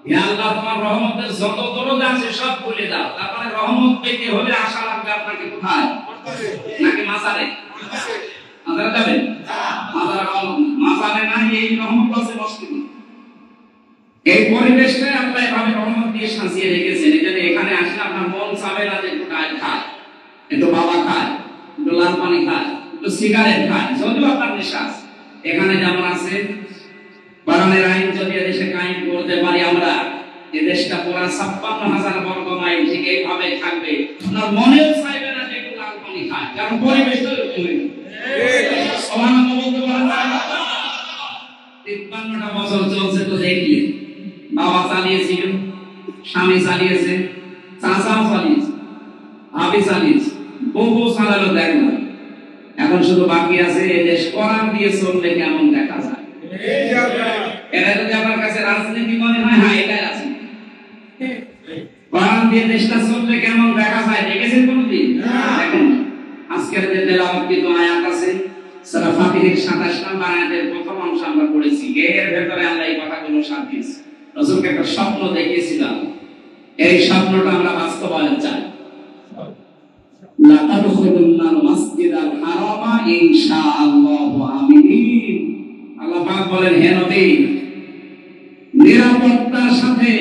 হে আল্লাহ তোমার রহমতের যত দরজা আছে সব খুলে দাও। তারপরে রহমত পেতে হলে আশা লাগবে আপনাকে কোথায়? নাকি মাজারে? মাজারে যাবেন? মাজারে নাই, এই রহমত আছে মসজিদে। এই পরিবেশটাই আল্লাহ এভাবে রহমত দিয়ে সাজিয়ে রেখেছেন। এখানে এখানে আসলে আপনার মন চাবে না যে একটু ডাল খায়, একটু বাবা খায়, একটু লাল পানি খায়, একটু সিগারেট খায়, যদিও আপনার নেশা আছে। এখানে যেমন আছে কোরআনের আইন যদি এদেশে কায়েম করতে পারি আমরা, এই দেশটা পুরা 56,000 বর্গ মাইল ঠিক এইভাবে থাকবে, আপনার মনেও চাইবে না যে একটু লাল পানি খায়, কারণ পরিবেশটা এরকম হয়ে যাবে। সুবহানাল্লাহ বলতে পারেন না? 53টা বছর চলছে তো দেখলেন, বাবা চালিয়েছিল, স্বামী চালিয়েছে, চাচাও চালিয়েছে, ভাবি চালিয়েছে, বউ চালালো, দেখলাম। এখন শুধু বাকি আছে এই দেশ কোরআন দিয়ে চললে কেমন দেখা যায়। এটা যদি আপনার কাছে রাজনীতি মনে হয়, হ্যাঁ এটাই আছে, দিয়ে দেশটা চললে কেমন দেখা যায় দেখেছেন কোনদিন? দেখেন আজকের যে তেলাওয়াতকৃত আয়াত আছে সূরা ফাতিরের 27 নম্বর আয়াতের প্রথম অংশ আমরা পড়েছি। এর ভেতরে আল্লাহ এই কথাগুলো সাজিয়েছে। রাসূলকে একটা স্বপ্ন দেখিয়েছিলাম, এই স্বপ্নটা আমরা বাস্তবায়ন চাই। লা তাদখুলুন্নাল মাসজিদাল হারামা ইনশাআল্লাহু আমিনিন। আল্লাহ পাক বলেন, হে নবী, নিরাপত্তার সাথে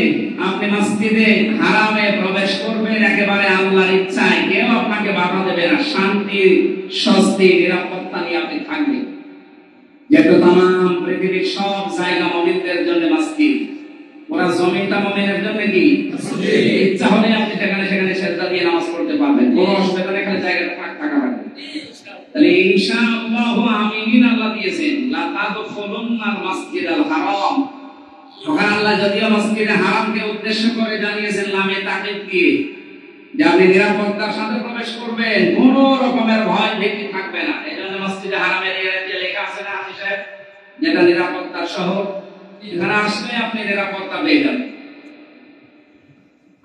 আপনি মসজিদে হারামে প্রবেশ করবেন একেবারে আল্লাহর ইচ্ছায়, কেউ আপনাকে বাধা দেবে না। শান্তি, স্বস্তি, নিরাপত্তা নিয়ে আপনি থাকবেন। যেহেতু তামাম পৃথিবীর সব জায়গা মুমিনদের জন্য মসজিদ, ওরা জমিনটা মুমিনের জন্য কি মসজিদ। ইচ্ছা হলে আপনি সেখানে সেজদা দিয়ে নামাজ পড়তে পারবেন, কোনো অসুবিধা নেই, খালি জায়গাটা ফাঁকা রাখবেন। তাহলে ইনশাআল্লাহু আমিনিন আল্লাহ দিয়েছেন, লা তাদখুলুন্নাল মাসজিদাল হারাম। ওখানে আল্লাহ যদিও মসজিদে হারামকে উদ্দেশ্য করে জানিয়েছেন লামে তাকিদ দিয়ে, যে আপনি নিরাপত্তার সাথে প্রবেশ করবেন, কোনো রকমের ভয় ভীতি থাকবে না। এজন্য মসজিদে হারামের যে লেখা আছে না হাদিস সাহেব, যেটা নিরাপত্তার শহর, এখানে আসলে আপনি নিরাপত্তা পেয়ে যাবেন।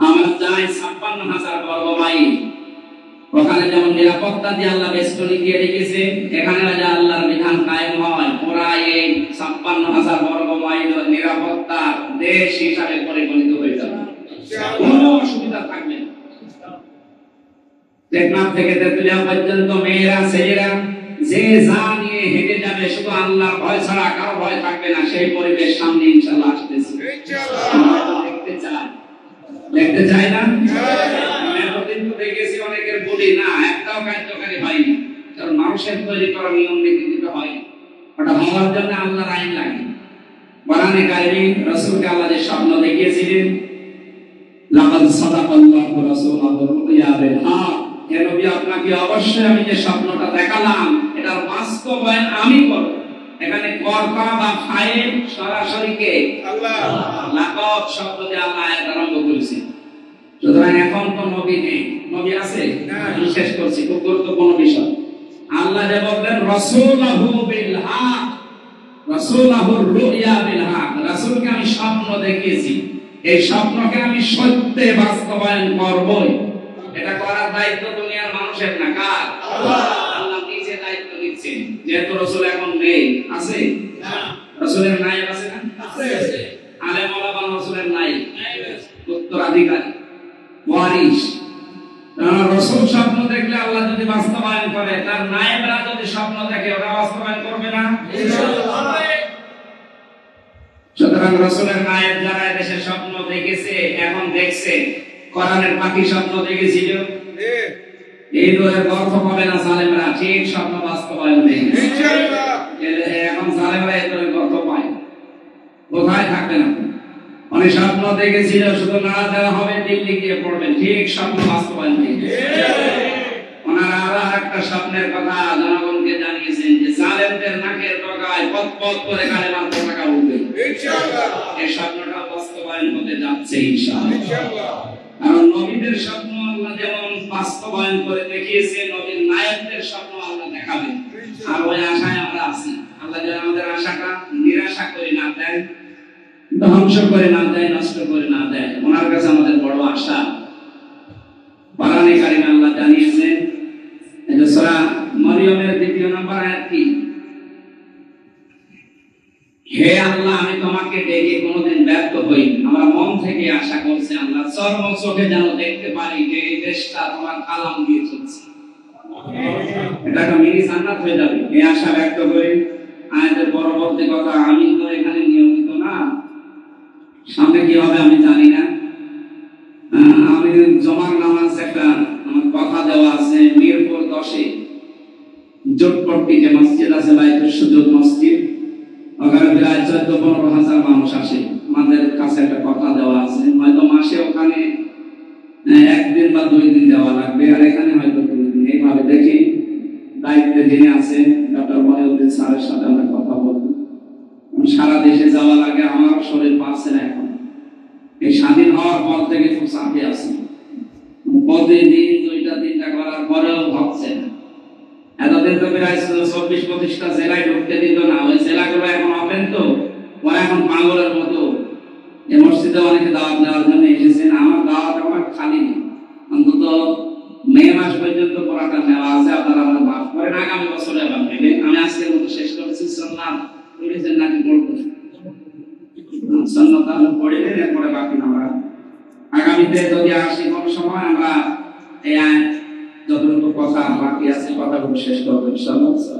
আমার চাই 56,000 বর্গ মাইল, ওখানে যেমন নিরাপত্তা দিয়ে আল্লাহ বেষ্টনী দিয়ে রেখেছে, এখানে যা আল্লাহর বিধান কায়েম হয়, পুরা এই 56,000 বর্গ মাইল নিরাপত্তার দেশ হিসাবে পরিগণিত হয়ে যাবে, কোনো অসুবিধা থাকবে না। টেকনাফ থেকে তেতুলিয়া পর্যন্ত মেয়েরা ছেলেরা যে যা নিয়ে হেঁটে যাবে, শুধু আল্লাহর ভয় ছাড়া কারো ভয় থাকবে না। সেই পরিবেশ সামনে ইনশাআল্লাহ আসতেছে, দেখতে চাই না? এতদিন তো দেখেছি অনেকের বলি না, একটাও কার্যকারী হয়নি, কারণ মানুষের তৈরি করা নিয়ম নীতি দিতে হয়, ওটা হওয়ার জন্য আল্লাহর আইন লাগে। কোরআনে কারিমে রাসূলকে আল্লাহ যে স্বপ্ন দেখিয়েছিলেন, লাকাদ সাদাকাল্লাহু রাসূলাহু রুয়া বিল হক, হে নবী আপনাকে অবশ্যই আমি যে স্বপ্নটা দেখালাম এটার বাস্তবায়ন আমি করব। এখানে কর্তা বা ফাইল সরাসরি কে? আল্লাহ। লাকাদ শব্দ দিয়ে আল্লাহ আয়াত আরম্ভ করেছেন। সুতরাং এখন তো নবী নেই, নবী আছে? আমি শেষ করছি, খুব গুরুত্বপূর্ণ বিষয়। আল্লাহ যে বললেন রাসূলাহু বিল হক, রাসূলাহু রুয়া বিল হক, রাসূলকে আমি স্বপ্ন দেখিয়েছি, এই স্বপ্নকে আমি সত্যে বাস্তবায়ন করবই। এটা করার দায়িত্ব দুনিয়ার মানুষের না, কার? আল্লাহ। আল্লাহ নিজে দায়িত্ব নিচ্ছেন। যেহেতু রাসূল এখন নেই, আছে না? রাসূলের নায়েব আছে না? আছে। আলেম ওলামা রাসূলের নায়েব, উত্তরাধিকারী, ওয়ারিস। রাসূল স্বপ্ন দেখলে আল্লাহ যদি বাস্তবায়ন করে, তার নায়েবরা যদি স্বপ্ন দেখে, ওরা বাস্তবায়ন করবে না? ইনশাআল্লাহ। সুতরাং রাসূলের নায়েব যারা দেশের স্বপ্ন দেখেছে, এখন দেখছে, কোরআনের পাখি স্বপ্ন দেখেছিল, এই দোয়ের অর্থ পাবে না জালেমরা, ঠিক স্বপ্ন বাস্তবায়ন দেখে ইনশাআল্লাহ। এখন জালেমরা এই দোয়ের অর্থ পায়, কোথায় থাকবে না? অনেক স্বপ্ন দেখেছিল, শুধু নাড়া দেওয়া হবে, দিল্লি গিয়ে পড়বেন, ঠিক স্বপ্ন বাস্তবায়ন দেখে। ওনারা আরো একটা স্বপ্নের কথা জনগণকে জানিয়েছেন, যে জালেমদের নাকের ডগায় পথ পথ করে কালেমার পতাকা উঠবে ইনশাআল্লাহ। এই স্বপ্নটা বাস্তবায়ন হতে যাচ্ছে ইনশাআল্লাহ। কারণ নবীদের স্বপ্ন আল্লাহ যেমন বাস্তবায়ন করে দেখিয়েছে, নবীর নায়েবদের স্বপ্ন আল্লাহ দেখাবেন, আর ওই আশায় আমরা আছি। আল্লাহ যেন আমাদের আশাটা নিরাশা করে না দেয়, ধ্বংস করে না দেয়, নষ্ট করে না দেয়, ওনার কাছে আমাদের বড় আশা। কোরআনে কারিমে আল্লাহ জানিয়েছেন, এই যে সূরা মরিয়মের 2 নম্বর আয়াত কি? হে আল্লাহ, আমি তোমাকে ডেকে কোনোদিন ব্যর্থ হই, আমরা মন থেকে আশা করছি আল্লাহ চর্ম চোখে যেন দেখতে পারি যে এই দেশটা তোমার কালাম দিয়ে চলছে, এটা একটা মিনি জান্নাত হয়ে যাবে, এই আশা ব্যক্ত করি। আয়াতের পরবর্তী কথা, আমি তো এখানে নিয়মিত না, সামনে কি হবে আমি জানি না। আমি জমার নামাজ একটা আমার কথা দেওয়া আছে, মিরপুর 10-এ জোটপট্টি যে মসজিদ আছে, বাইতুল সুজুদ মসজিদ, ওখানে প্রায় 14-15 হাজার মানুষ আসে। আমাদের কাছে একটা কথা দেওয়া আছে, হয়তো মাসে ওখানে 1 দিন বা 2 দিন দেওয়া লাগবে, আর এখানে হয়তো 2 দিন। এইভাবে দেখি দায়িত্বে যিনি আছে ডক্টর মহিউদ্দিন স্যারের সাথে আমরা কথা বলবো। সারা দেশে যাওয়া লাগে, আমার শরীর পাচ্ছে না এখন, এই স্বাধীন হওয়ার পর থেকে খুব চাপে আছি, প্রতিদিন 2টা-3টা করার পরেও ভাবছে না। এতদিন তো প্রায় 24-25টা জেলায় ঢুকতে দিত না, ওই জেলাগুলো এখন ওপেন, তো ওরা এখন পাগলের মতো। এই মসজিদে অনেকে দাওয়াত দেওয়ার জন্য এসেছেন, আমার দাওয়াত আমার খালি বলবো সুন্নাত আলো পড়ে নেন, এরপরে বাকি আমরা আগামীতে যদি আসি কোন সময় আমরা এই যতটুকু কথা বাকি আছে কথাগুলো শেষ করবো ইনশাআল্লাহ।